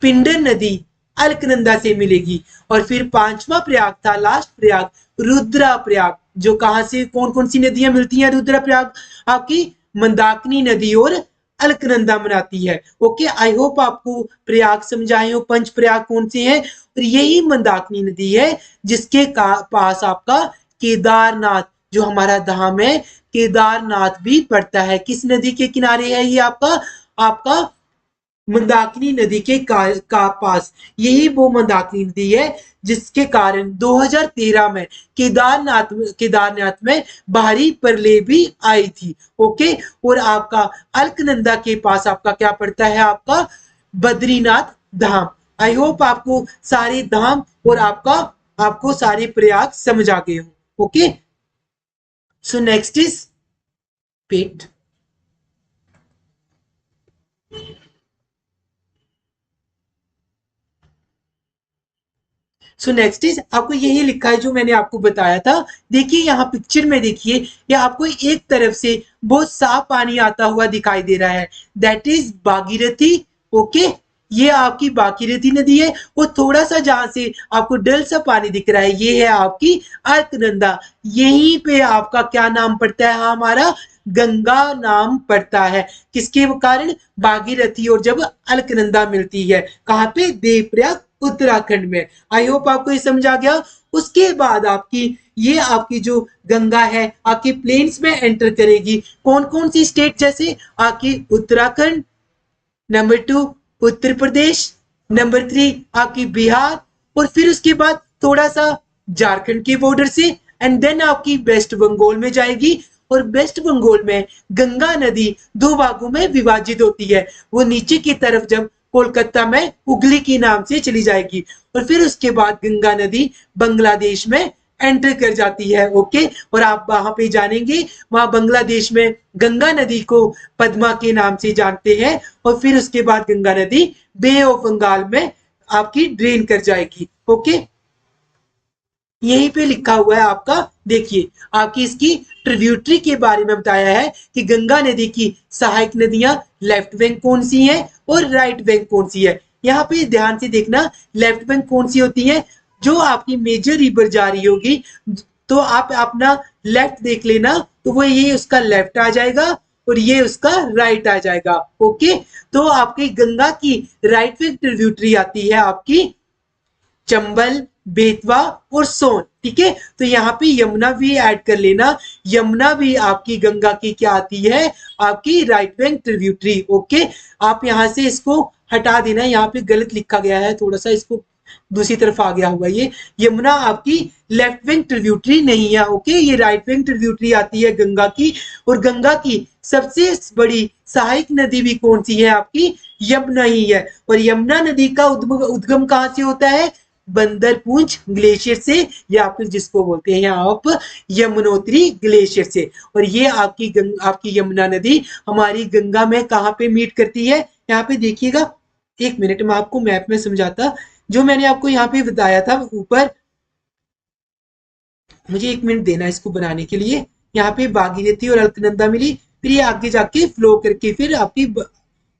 पिंडर नदी अलकनंदा से मिलेगी। और फिर पांचवा प्रयाग था, लास्ट प्रयाग, रुद्रप्रयाग, जो कहां से कौन कौन सी नदियां मिलती हैं रुद्रप्रयाग, आपकी मंदाकिनी नदी और अलकनंदा बनाती है। ओके, आई होप आपको प्रयाग समझाए हो, पंच प्रयाग कौन से हैं। और यही मंदाकिनी नदी है जिसके पास आपका केदारनाथ, जो हमारा धाम है केदारनाथ, भी पड़ता है। किस नदी के किनारे है ये आपका आपका मंदाकिनी नदी के का पास। यही वो मंदाकिनी नदी है जिसके कारण 2013 में केदारनाथ में भारी प्रलय भी आई थी। ओके, और आपका अलकनंदा के पास आपका क्या पड़ता है, आपका बद्रीनाथ धाम। आई होप आपको सारे धाम और आपको सारे प्रयाग समझ आ गए हो। Okay, so next is pet. So next is, आपको यही लिखा है जो मैंने आपको बताया था। देखिए यहाँ पिक्चर में देखिए, ये आपको एक तरफ से बहुत साफ पानी आता हुआ दिखाई दे रहा है, दैट इज भागीरथी। ओके, ये आपकी भागीरथी नदी है। और थोड़ा सा जहां से आपको डल सा पानी दिख रहा है, ये है आपकी अलकनंदा। यहीं पे आपका क्या नाम पड़ता है, हमारा गंगा नाम पड़ता है। किसके कारण, भागीरथी और जब अलकनंदा मिलती है, कहाँ पे, देवप्रयाग उत्तराखंड में। आई होप आपको ये समझ आ गया। उसके बाद आपकी जो गंगा है आपकी प्लेन्स में एंटर करेगी। कौन कौन सी स्टेट, जैसे आपकी उत्तराखंड, नंबर 2 उत्तर प्रदेश, नंबर 3 आपकी बिहार, और फिर उसके बाद थोड़ा सा झारखंड के बॉर्डर से, एंड देन आपकी वेस्ट बंगाल में जाएगी। और वेस्ट बंगाल में गंगा नदी दो भागों में विभाजित होती है। वो नीचे की तरफ जब कोलकाता में हुगली के नाम से चली जाएगी, और फिर उसके बाद गंगा नदी बांग्लादेश में एंटर कर जाती है। ओके, और आप वहां पे जानेंगे, वहां बांग्लादेश में गंगा नदी को पद्मा के नाम से जानते हैं। और फिर उसके बाद गंगा नदी बे ऑफ बंगाल में आपकी ड्रेन कर जाएगी। ओके, यहीं पे लिखा हुआ है आपका, देखिए आपकी इसकी ट्रिब्यूटरी के बारे में बताया है कि गंगा नदी की सहायक नदियां लेफ्ट बैंक कौन सी हैं और राइट बैंक कौन सी है। यहाँ पे ध्यान से देखना, लेफ्ट बैंक कौन सी होती है, जो आपकी मेजर रिवर जा रही होगी, तो आप अपना लेफ्ट देख लेना, तो वो ये उसका लेफ्ट आ जाएगा और ये उसका राइट आ जाएगा। ओके, तो आपकी गंगा की राइट बैंक ट्रिब्यूटरी आती है आपकी चंबल, बेतवा और सोन। ठीक है, तो यहाँ पे यमुना भी ऐड कर लेना। यमुना भी आपकी गंगा की क्या आती है, आपकी राइट बैंक ट्रिब्यूटरी। ओके, आप यहाँ से इसको हटा देना, यहाँ पे गलत लिखा गया है, थोड़ा सा इसको दूसरी तरफ आ गया हुआ। ये यमुना आपकी लेफ्ट बैंक ट्रिब्यूटरी नहीं है। ओके, ये राइट बैंक ट्रिब्यूटरी आती है गंगा की। और गंगा की सबसे बड़ी सहायक नदी भी कौन सी है, आपकी यमुना ही है। और यमुना नदी का उद्गम कहाँ से होता है, बंदरपूंछ ग्लेशियर से, या फिर जिसको बोलते हैं आप यमुनोत्री ग्लेशियर से। और ये आपकी यमुना नदी हमारी गंगा में कहाँ पे मीट करती है, यहाँ पे देखिएगा। एक मिनट में आपको मैप में समझाता, जो मैंने आपको यहाँ पे बताया था ऊपर, मुझे एक मिनट देना इसको बनाने के लिए। यहाँ पे भागीरथी और अलकनंदा मिली, फिर ये आगे जाके फ्लो करके फिर आपकी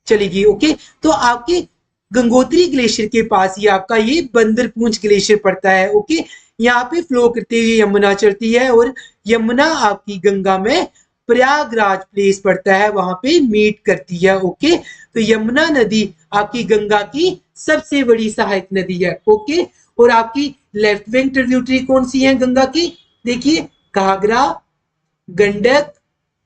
चलेगी। ओके, तो आपके गंगोत्री ग्लेशियर के पास ही आपका ये बंदरपूंछ ग्लेशियर पड़ता है। ओके, यहाँ पे फ्लो करते हुए यमुना चलती है, और यमुना आपकी गंगा में प्रयागराज प्लेस पड़ता है, वहां पे मीट करती है। ओके, तो यमुना नदी आपकी गंगा की सबसे बड़ी सहायक नदी है। ओके, और आपकी लेफ्ट बैंक ट्रिब्यूटरी कौन सी है गंगा की, देखिए घाघरा, गंडक,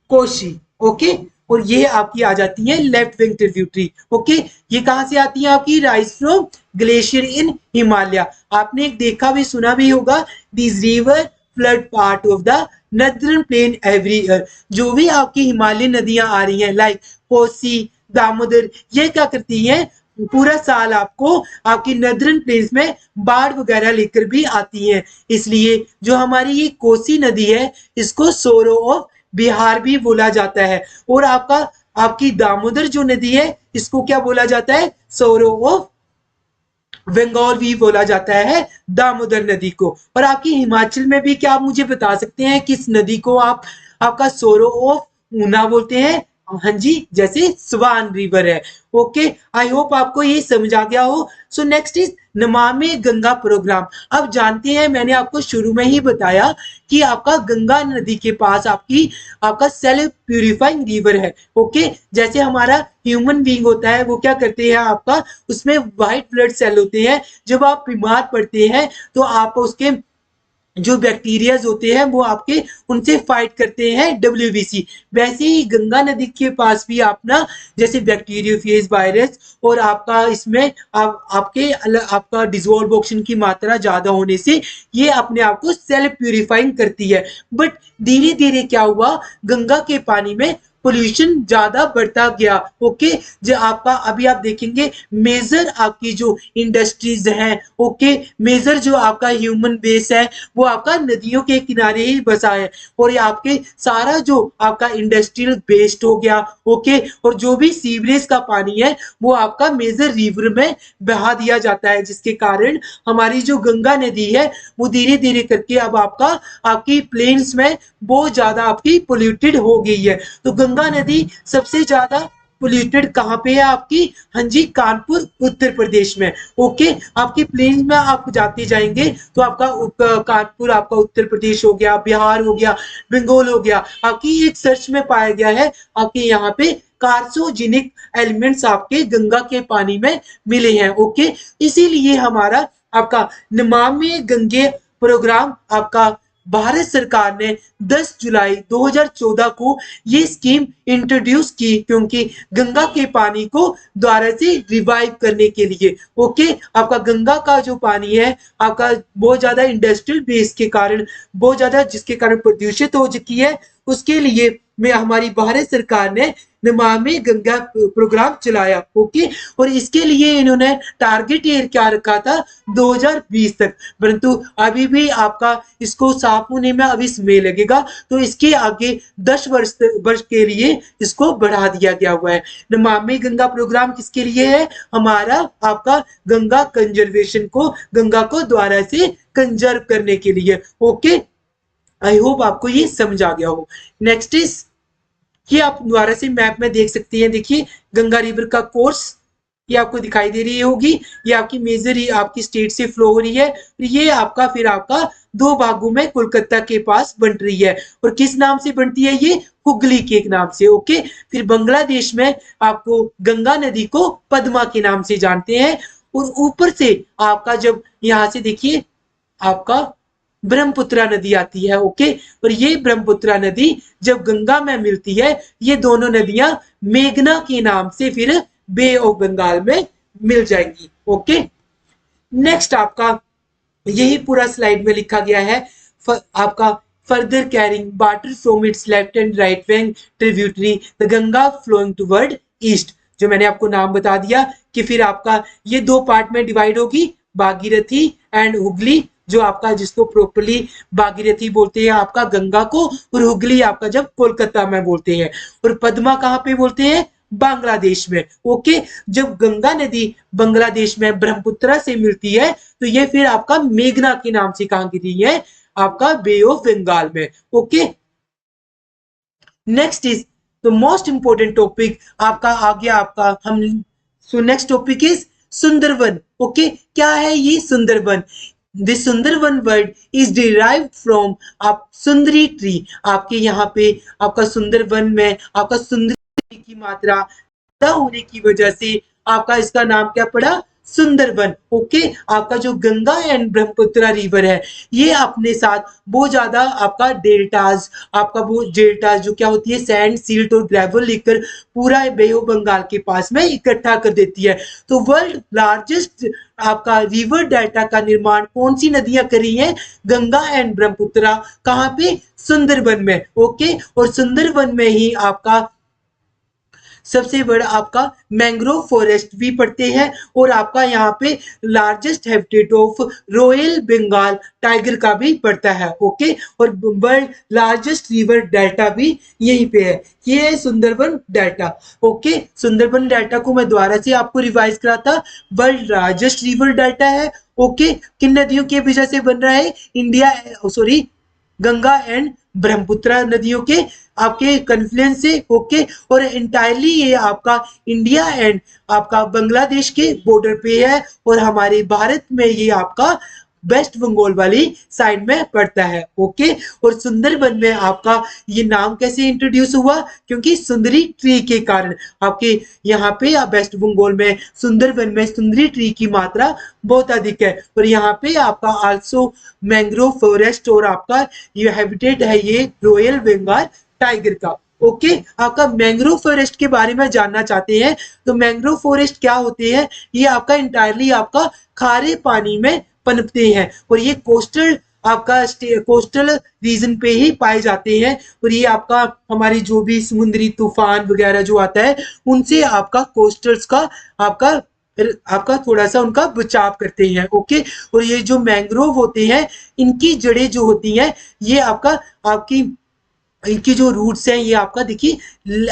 कोशी। ओके, और ये आपकी आ जाती है लेफ्ट विंग ट्रिब्यूटरी। ओके, ये कहां से आती है, आपकी राइज फ्रॉम ग्लेशियर इन हिमालय। आपने एक देखा भी सुना भी होगा, this river flood part of the northern plane every year. जो भी आपकी हिमालय नदियां आ रही हैं, लाइक कोसी, दामोदर, ये क्या करती हैं, पूरा साल आपको आपकी नदर्न प्लेन्स में बाढ़ वगैरह लेकर भी आती हैं। इसलिए जो हमारी ये कोसी नदी है, इसको सोरो ऑफ बिहार भी बोला जाता है। और आपकी दामोदर जो नदी है, इसको क्या बोला जाता है, सोरो ऑफ बंगाल भी बोला जाता है दामोदर नदी को। और आपकी हिमाचल में भी क्या आप मुझे बता सकते हैं किस नदी को आपका सोरो ऑफ ऊना बोलते हैं, हाँ जी, जैसे स्वान रिवर है। ओके, आई होप आपको ये समझ आ गया हो। So next is Namami Ganga programme. अब जानते हैं, मैंने आपको शुरू में ही बताया कि आपका गंगा नदी के पास आपका सेल्फ प्यूरिफाइंग रिवर है। ओके, जैसे हमारा ह्यूमन बीइंग होता है, वो क्या करते हैं, आपका उसमें व्हाइट ब्लड सेल होते हैं। जब आप बीमार पड़ते हैं तो आप उसके जो बैक्टीरियाज होते हैं वो आपके उनसे फाइट करते हैं, डब्ल्यूबीसी। वैसे ही गंगा नदी के पास भी आप ना, जैसे बैक्टीरियोफेज वायरस और आपका इसमें आपका डिजोल्व ऑक्सीजन की मात्रा ज्यादा होने से ये अपने आप को सेल्फ प्यूरिफाइंग करती है। बट धीरे धीरे क्या हुआ, गंगा के पानी में पोल्यूशन ज्यादा बढ़ता गया। ओके, जो आपका अभी आप देखेंगे मेजर आपकी जो इंडस्ट्रीज हैं, ओके, मेजर जो आपका ह्यूमन बेस है वो आपका नदियों के किनारे ही बसा है। और ये आपके सारा जो आपका इंडस्ट्रियल वेस्ट हो गया। ओके, और जो भी सीवरेज का पानी है वो आपका मेजर रिवर में बहा दिया जाता है, जिसके कारण हमारी जो गंगा नदी है वो धीरे धीरे करके अब आपकी प्लेन्स में बहुत ज्यादा आपकी पोल्यूटेड हो गई है। तो गंगा नदी सबसे ज्यादा पोल्यूटेड कहाँ पे है आपकी, हाँ जी, कानपुर उत्तर प्रदेश में। ओके, आपकी प्लेन में आप जाते जाएंगे तो आपका कानपुर आपका उत्तर प्रदेश हो गया, बिहार हो गया, बंगाल हो गया, आपकी एक सर्च में पाया गया है आपके यहाँ पे कार्सोजेनिक एलिमेंट्स आपके गंगा के पानी में मिले हैं। ओके, इसीलिए हमारा आपका नमामि गंगे प्रोग्राम आपका भारत सरकार ने 10 जुलाई 2014 को ये स्कीम इंट्रोड्यूस की, क्योंकि गंगा के पानी को दोबारा से रिवाइव करने के लिए। ओके, आपका गंगा का जो पानी है आपका बहुत ज्यादा इंडस्ट्रियल बेस के कारण, बहुत ज्यादा जिसके कारण प्रदूषित हो चुकी है, उसके लिए में हमारी भारत सरकार ने नमामि गंगा प्रोग्राम चलाया। ओके, और इसके लिए इन्होंने टारगेट ईयर क्या रखा था, 2020 तक। परंतु अभी भी आपका इसको साफ होने में अभी समय लगेगा, तो इसके आगे 10 वर्ष के लिए इसको बढ़ा दिया गया हुआ है। नमामि गंगा प्रोग्राम किसके लिए है, हमारा आपका गंगा कंजर्वेशन को, गंगा को दोबारा से कंजर्व करने के लिए। ओके, आई होप आपको ये समझ आ गया हो। नेक्स्ट इज, ये आप दोबारा से मैप में देख सकते हैं। देखिए गंगा रिवर का कोर्स ये आपको दिखाई दे रही होगी, ये आपकी मेजर ही आपकी स्टेट से फ्लो हो रही है। ये आपका फिर आपका दो भागों में कोलकाता के पास बन रही है, और किस नाम से बनती है, ये हुगली के नाम से। ओके, फिर बांग्लादेश में आपको गंगा नदी को पद्मा के नाम से जानते हैं। और ऊपर से आपका जब यहाँ से देखिए आपका ब्रह्मपुत्रा नदी आती है। ओके, और ये ब्रह्मपुत्रा नदी जब गंगा में मिलती है, ये दोनों नदियां मेघना के नाम से फिर बे ऑफ बंगाल में मिल जाएंगी। ओके, नेक्स्ट आपका यही पूरा स्लाइड में लिखा गया है, आपका further carrying water from its left and right bank tributary the Ganga flowing toward east. जो मैंने आपको नाम बता दिया कि फिर आपका ये दो पार्ट में डिवाइड होगी, भागीरथी एंड हुगली, जो आपका जिसको प्रॉपरली भागीरथी बोलते हैं आपका गंगा को, और हुगली आपका जब कोलकाता में बोलते हैं, और पद्मा कहाँ पे बोलते हैं, बांग्लादेश में। ओके, जब गंगा नदी बांग्लादेश में ब्रह्मपुत्रा से मिलती है तो ये फिर आपका मेघना के नाम से कहां गिरी है, आपका बे ऑफ बंगाल में। Okay, next is the most important topic आपका आ गया आपका हम। So next topic is Sundarban. Okay, क्या है ये Sundarban, this Sundarban word is derived from आप सुंदरी ट्री। आपके यहाँ पे आपका सुंदरवन में आपका सुंदरी की मात्रा ज्यादा होने की वजह से आपका इसका नाम क्या पड़ा, सुंदरवन। ओके, आपका जो गंगा एंड ब्रह्मपुत्रा रिवर है ये अपने साथ बहुत ज्यादा आपका डेल्टाज, आपका वो डेल्टाज जो क्या होती है, सैंड सिल्ट और ग्रेवल लेकर पूरा बे ऑफ बंगाल के पास में इकट्ठा कर देती है। तो वर्ल्ड लार्जेस्ट आपका रिवर डेल्टा का निर्माण कौन सी नदियां करी हैं, गंगा एंड ब्रह्मपुत्रा। कहाँ पे, सुंदरवन में। ओके, और सुंदरवन में ही आपका सबसे बड़ा आपका मैंग्रोव फॉरेस्ट भी पड़ते हैं, और आपका यहाँ पे largest habitat of royal Bengal tiger का भी पड़ता है। ओके, और वर्ल्ड लार्जेस्ट रिवर डेल्टा भी यहीं पे है, ये है Sundarban delta. Okay, Sundarban delta को मैं दोबारा से आपको रिवाइज कराता, वर्ल्ड लार्जेस्ट रिवर डेल्टा है। ओके, किन नदियों के वजह से बन रहा है, India sorry Ganga and Brahmaputra नदियों के आपके कन्फ्लुएंस से, ओके। और इंटायरली ये आपका इंडिया एंड आपका बांग्लादेश के बॉर्डर पे है, और हमारे भारत में ये आपका वेस्ट बंगाल वाली साइड में पड़ता है, ओके। और सुंदरबन में आपका ये नाम कैसे इंट्रोड्यूस हुआ, क्योंकि सुंदरी ट्री के कारण। आपके यहाँ पे वेस्ट बंगाल में सुंदरबन में सुंदरी ट्री की मात्रा बहुत अधिक है, और यहाँ पे आपका आल्सो मैंग्रोव फॉरेस्ट, और आपका ये हैबिटेट है ये रॉयल बंगाल टाइगर का, ओके। आपका मैंग्रोव फॉरेस्ट के बारे में जानना चाहते हैं, तो मैंग्रोव फॉरेस्ट क्या होते हैं, ये आपका इंटायरली आपका खारे पानी में पनपते हैं, और ये कोस्टल आपका कोस्टल रीजन पे ही पाए जाते हैं, और ये आपका हमारी जो भी समुद्री तूफान वगैरह जो आता है उनसे आपका कोस्टल्स का आपका आपका थोड़ा सा उनका बचाव करते हैं, ओके। और ये जो मैंग्रोव होते हैं इनकी जड़ें जो होती हैं ये आपका आपकी इनकी जो रूट्स हैं ये आपका देखिए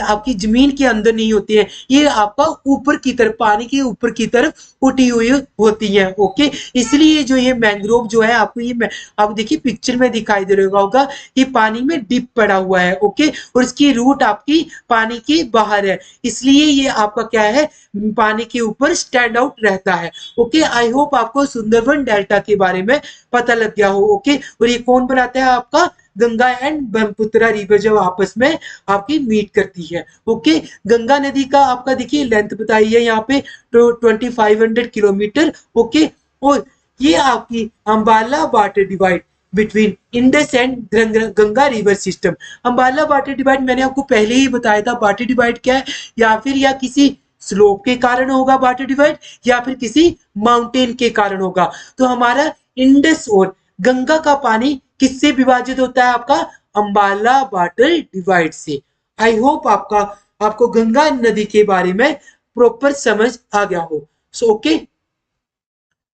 आपकी जमीन के अंदर नहीं होती है, ये आपका ऊपर की तरफ पानी के ऊपर की तरफ उठी हुई होती है, ओके। इसलिए जो ये मैंग्रोव जो है आपको ये आप देखिए पिक्चर में दिखाई दे रहा होगा, ये पानी में डिप पड़ा हुआ है, ओके। और इसकी रूट आपकी पानी के बाहर है, इसलिए ये आपका क्या है पानी के ऊपर स्टैंड आउट रहता है, ओके। आई होप आपको सुंदरबन डेल्टा के बारे में पता लग गया हो, ओके। और ये कौन बनाता है आपका गंगा एंड ब्रह्मपुत्र रिवर जब आपस में आपकी मीट करती है, ओके। गंगा नदी का आपका देखिए लेंथ बताई है यहाँ पे 2500 किलोमीटर, ओके। और ये आपकी Ambala water divide between Indus and Ganga river system. Ambala water divide मैंने आपको पहले ही बताया था, वाटर डिवाइड क्या है, या फिर या किसी स्लोप के कारण होगा वाटर डिवाइड, या फिर किसी माउंटेन के कारण होगा। तो हमारा इंडस और गंगा का पानी किससे विभाजित होता है, आपका अंबाला वाटर डिवाइड से। आई होप आपको गंगा नदी के बारे में प्रॉपर समझ आ गया हो। सो ओके,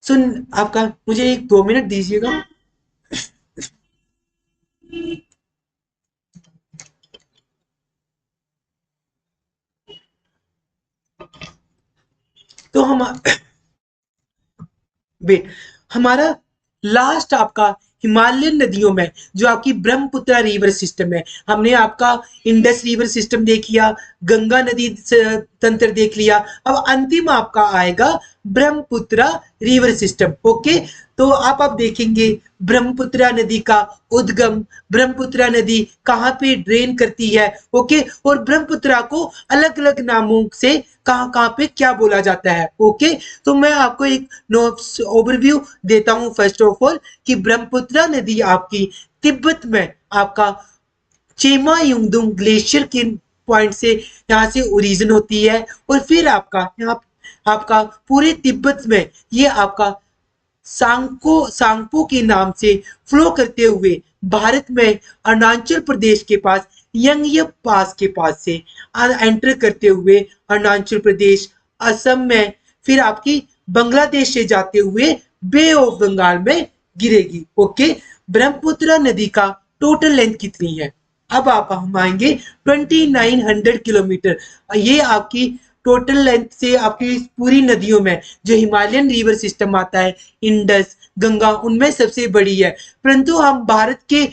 सुन आपका मुझे 1-2 मिनट दीजिएगा। तो हम वेट हमारा लास्ट आपका हिमालयन नदियों में जो आपकी ब्रह्मपुत्र रिवर सिस्टम है, हमने आपका इंडस रिवर सिस्टम देख लिया, गंगा नदी तंत्र देख लिया, अब अंतिम आपका आएगा ब्रह्मपुत्र रिवर सिस्टम, ओके। तो आप देखेंगे ब्रह्मपुत्र नदी का उद्गम, ब्रह्मपुत्र नदी कहाँ पे ड्रेन करती है, ओके। और ब्रह्मपुत्र को अलग अलग नामों से कहाँ कहाँ पे क्या बोला जाता है, ओके। तो मैं आपको एक ओवरव्यू देता हूँ फर्स्ट ऑफ ऑल कि ब्रह्मपुत्र नदी आपकी तिब्बत में आपका चेमा युंगदुंग ग्लेशियर के पॉइंट से यहाँ से ओरिजिन होती है, और फिर आपका यहाँ आपका पूरे तिब्बत में ये आपका सांगपो के नाम से फ्लो करते हुए भारत में अरुणाचल प्रदेश के पास यंगयप पास के पास से एंटर करते हुए अरुणाचल प्रदेश, असम में, फिर आपकी बांग्लादेश से जाते हुए बे ऑफ बंगाल में गिरेगी, ओके। ब्रह्मपुत्र नदी का टोटल लेंथ कितनी है, अब हम आएंगे 2900 किलोमीटर। ये आपकी टोटल लेंथ से आपकी पूरी नदियों में जो हिमालयन रिवर सिस्टम आता है, इंडस, गंगा, उनमें सबसे बड़ी है। परंतु हम भारत के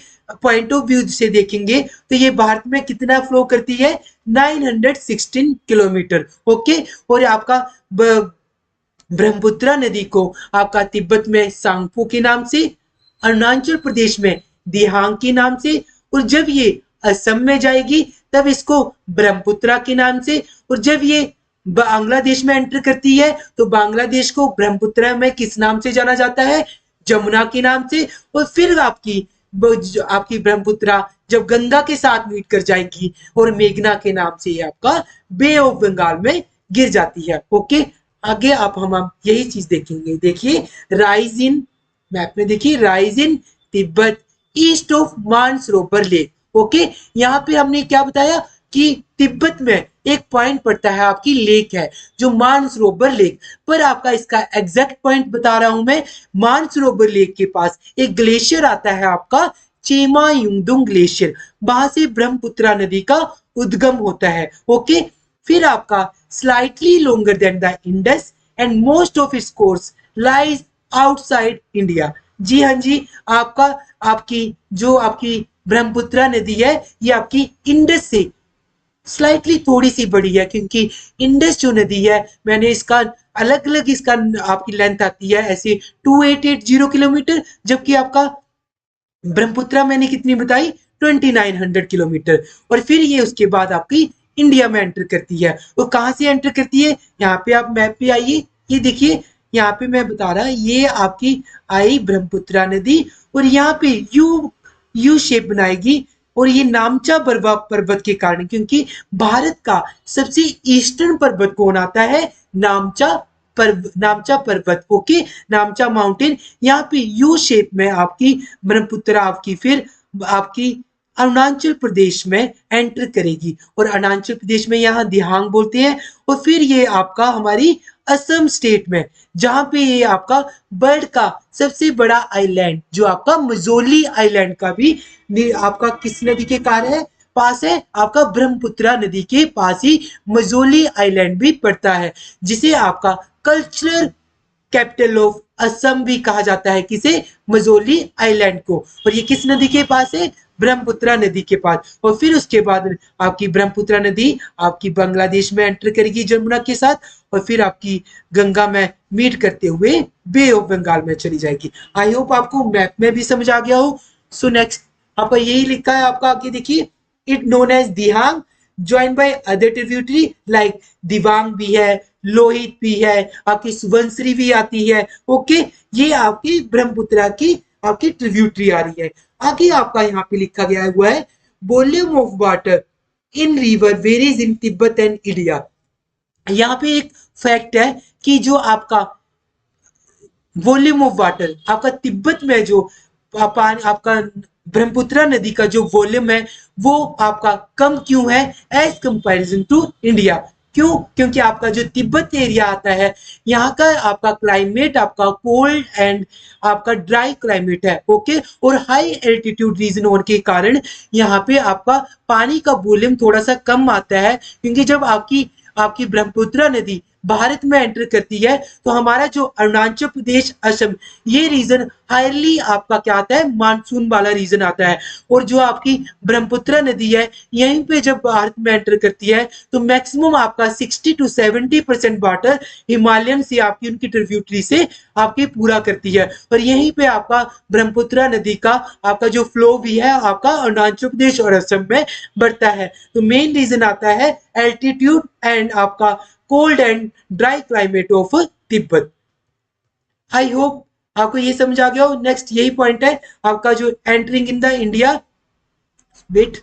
पॉइंट ऑफ व्यू से देखेंगे तो ये भारत में कितना फ्लो करती है, 916 किलोमीटर, ओके। और आपका ब्रह्मपुत्र नदी को आपका तिब्बत में सांगपो के नाम से, अरुणाचल प्रदेश में दिहांग के नाम से, और जब ये असम में जाएगी तब इसको ब्रह्मपुत्र के नाम से, और जब ये बांग्लादेश में एंटर करती है तो बांग्लादेश को ब्रह्मपुत्र में किस नाम से जाना जाता है, जमुना के नाम से। और फिर आपकी ब्रह्मपुत्र जब गंगा के साथ मीट कर जाएगी और मेघना के नाम से आपका बे ऑफ बंगाल में गिर जाती है, ओके। आगे हम यही चीज देखेंगे, देखिए राइज इन मैप में, देखिए rise in Tibet east of Mansarovar lake, okay. यहाँ पे हमने क्या बताया कि तिब्बत में एक पॉइंट पड़ता है, आपकी लेक है जो मानसरोवर लेक, पर आपका इसका एग्जैक्ट पॉइंट बता रहा हूं मैं। मानसरोवर लेक के पास एक ग्लेशियर आता है आपका चेमा युंगदुंग ग्लेशियर, वहां से ब्रह्मपुत्र नदी का उद्गम होता है, ओके। फिर आपका slightly longer than the Indus and most of its course lies outside India. जी हाँ जी, आपकी ब्रह्मपुत्र नदी है ये आपकी इंडस से स्लाइटली थोड़ी सी बड़ी है, क्योंकि इंडस जो नदी है मैंने इसका अलग अलग इसका आपकी लेंथ आती है ऐसे 2880 किलोमीटर, जबकि आपका ब्रह्मपुत्र मैंने कितनी बताई 2900 किलोमीटर। और फिर ये उसके बाद आपकी इंडिया में एंटर करती है। वो कहाँ से एंटर करती है, यहाँ पे आप मैप पे आइए, ये देखिए यहाँ पे मैं बता रहा ये आपकी आई ब्रह्मपुत्र नदी और यहाँ पे यू यू शेप बनाएगी। और ये नामचा बर्वा पर्वत के कारण, क्योंकि भारत का सबसे ईस्टर्न पर्वत कौन आता है, नामचा पर्वत, ओके, नामचा माउंटेन। यहाँ पे यू शेप में आपकी ब्रह्मपुत्र आपकी फिर आपकी अरुणाचल प्रदेश में एंटर करेगी और अरुणाचल प्रदेश में यहाँ दिहांग बोलते हैं। और फिर ये आपका हमारी असम स्टेट में, जहां पे ये आपका वर्ल्ड का सबसे बड़ा आइलैंड जो आपका मजोली आइलैंड का भी आपका किस नदी के पास है, आपका ब्रह्मपुत्र नदी के पास ही मजोली आइलैंड भी पड़ता है, जिसे आपका कल्चरल कैपिटल ऑफ असम भी कहा जाता है, किसे, मजोली आइलैंड को। और ये किस नदी के पास है, ब्रह्मपुत्र नदी के पास। और फिर उसके बाद आपकी ब्रह्मपुत्र नदी आपकी बांग्लादेश में एंटर करेगी जमुना के साथ, और फिर आपकी गंगा में मीट करते हुए बे ऑफ बंगाल में चली जाएगी। आई होप आपको मैप में भी समझ आ गया हो। सो नेक्स्ट आपका यही लिखा है, आपका आगे देखिए, it known as Dihang join by other tributary like Dibang भी है, लोहित भी है, आपकी सुबनसिरी भी आती है, ओके। ये आपकी ब्रह्मपुत्र की आपकी ट्रिब्यूटरी आ रही है। आगे आपका यहाँ पे लिखा गया हुआ है volume of water in river varies in Tibet and India. यहाँ पे एक फैक्ट है कि जो आपका वॉल्यूम ऑफ वाटर आपका तिब्बत में जो पानी आपका ब्रह्मपुत्र नदी का जो वॉल्यूम है वो आपका कम क्यों है एज कंपैरिजन टू इंडिया। क्यों, क्योंकि आपका जो तिब्बत एरिया आता है यहाँ का आपका क्लाइमेट आपका कोल्ड एंड आपका ड्राई क्लाइमेट है, ओके। और हाई एल्टीट्यूड रीजन होने के कारण यहाँ पे आपका पानी का वॉल्यूम थोड़ा सा कम आता है, क्योंकि जब आपकी आपकी ब्रह्मपुत्र नदी भारत में एंटर करती है तो हमारा जो अरुणाचल प्रदेश असम ये रीजन हाईली आपका क्या आता है, मानसून वाला रीजन आता है। और जो आपकी ब्रह्मपुत्र नदी है यहीं पे जब भारत में एंटर करती है तो मैक्सिमम आपका 60 to 70% वाटर हिमालयन से आपकी उनकी ट्रिब्यूटरी से आपकी पूरा करती है। और यहीं पे आपका ब्रह्मपुत्र नदी का आपका जो फ्लो भी है आपका अरुणाचल प्रदेश और असम में बढ़ता है। तो मेन रीजन आता है एल्टीट्यूड एंड आपका cold and dry climate of Tibet. I hope आपको ये समझ आ गया हो। नेक्स्ट यही पॉइंट है आपका जो entering in the India bit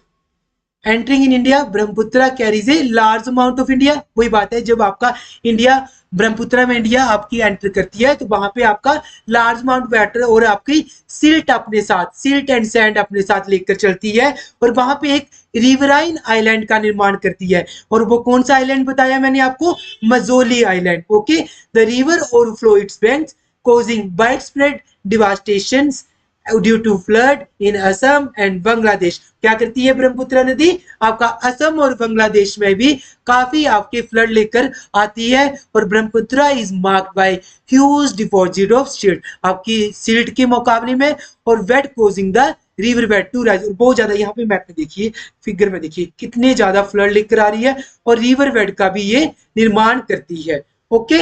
entering in India Brahmaputra carries a large amount of India. वही बात है, जब आपका इंडिया ब्रह्मपुत्र में इंडिया आपकी एंटर करती है तो वहां पे आपका लार्ज अमाउंट वाटर और आपकी सिल्ट अपने साथ, सिल्ट एंड सैंड अपने साथ लेकर चलती है और वहां पे एक रिवराइन आइलैंड का निर्माण करती है। और वो कौन सा आइलैंड बताया मैंने आपको, Majuli island, okay. The river overflow its banks causing widespread devastations due to flood in Assam and Bangladesh। क्या करती है ब्रह्मपुत्र नदी, आपका असम और बांग्लादेश में भी काफी आपके फ्लड लेकर आती है। और Brahmaputra is marked by huge deposit of silt, आपकी सिल्ट के मुकाबले में, और wet causing the river bed to rise. बहुत ज्यादा यहाँ पे मैप में देखिए, फिगर में देखिए कितने ज्यादा फ्लड लेकर आ रही है और रिवर बेड का भी ये निर्माण करती है, ओके।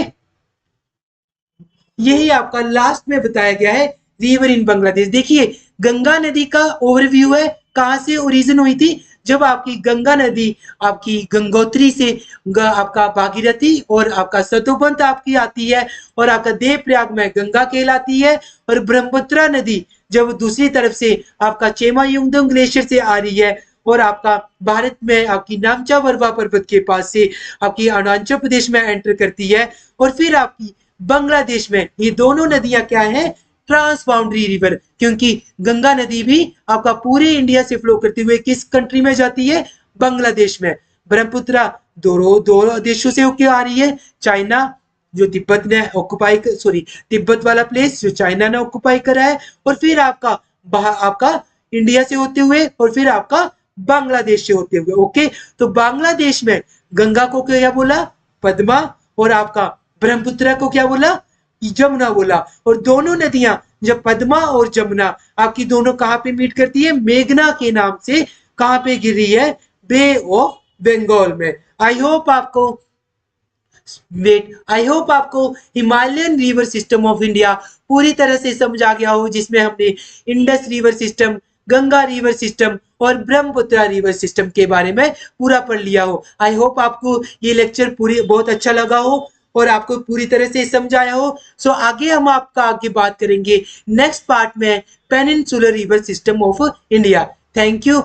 यही आपका लास्ट में बताया गया है रिवर इन बांग्लादेश। देखिए गंगा नदी का ओवरव्यू है, कहां से ओरिजिन हुई थी, जब आपकी गंगा नदी आपकी गंगोत्री से आपका भागीरथी और आपका सतोबंत आपकी आती है और आपका देवप्रयाग में गंगा कहलाती है। और ब्रह्मपुत्र नदी जब दूसरी तरफ से आपका चेमा युंगदोंग ग्लेशियर से आ रही है और आपका भारत में आपकी नामचा बर्वा पर्वत के पास से आपकी अरुणाचल प्रदेश में एंटर करती है। और फिर आपकी बांग्लादेश में ये दोनों नदियां क्या है, ट्रांस बाउंड्री रिवर, क्योंकि गंगा नदी भी आपका पूरे इंडिया से फ्लो करते हुए किस कंट्री में जाती है, बांग्लादेश में। ब्रह्मपुत्र दो देशों से होकर आ रही है, चाइना जो तिब्बत ने ऑक्युपाई तिब्बत वाला प्लेस जो चाइना ने ऑक्युपाई करा है, और फिर आपका इंडिया से होते हुए और फिर आपका बांग्लादेश से होते हुए, ओके। तो बांग्लादेश में गंगा को क्या बोला, पद्मा, और आपका ब्रह्मपुत्र को क्या बोला, जमुना बोला। और दोनों नदियां जब पद्मा और जमुना आपकी दोनों कहाँ पे मीट करती है, मेघना के नाम से कहाँ पे गिर रही है, बे ऑफ बंगाल में। आई होप आपको आई होप आपको Himalayan river system of India पूरी तरह से समझ आ गया हो, जिसमें हमने Indus river system, Ganga river system और ब्रह्मपुत्र रिवर सिस्टम के बारे में पूरा पढ़ लिया हो। आई होप आपको ये लेक्चर पूरी बहुत अच्छा लगा हो और आपको पूरी तरह से समझ आया हो। सो आगे हम आपका आगे बात करेंगे नेक्स्ट पार्ट में peninsular river system of India. Thank you.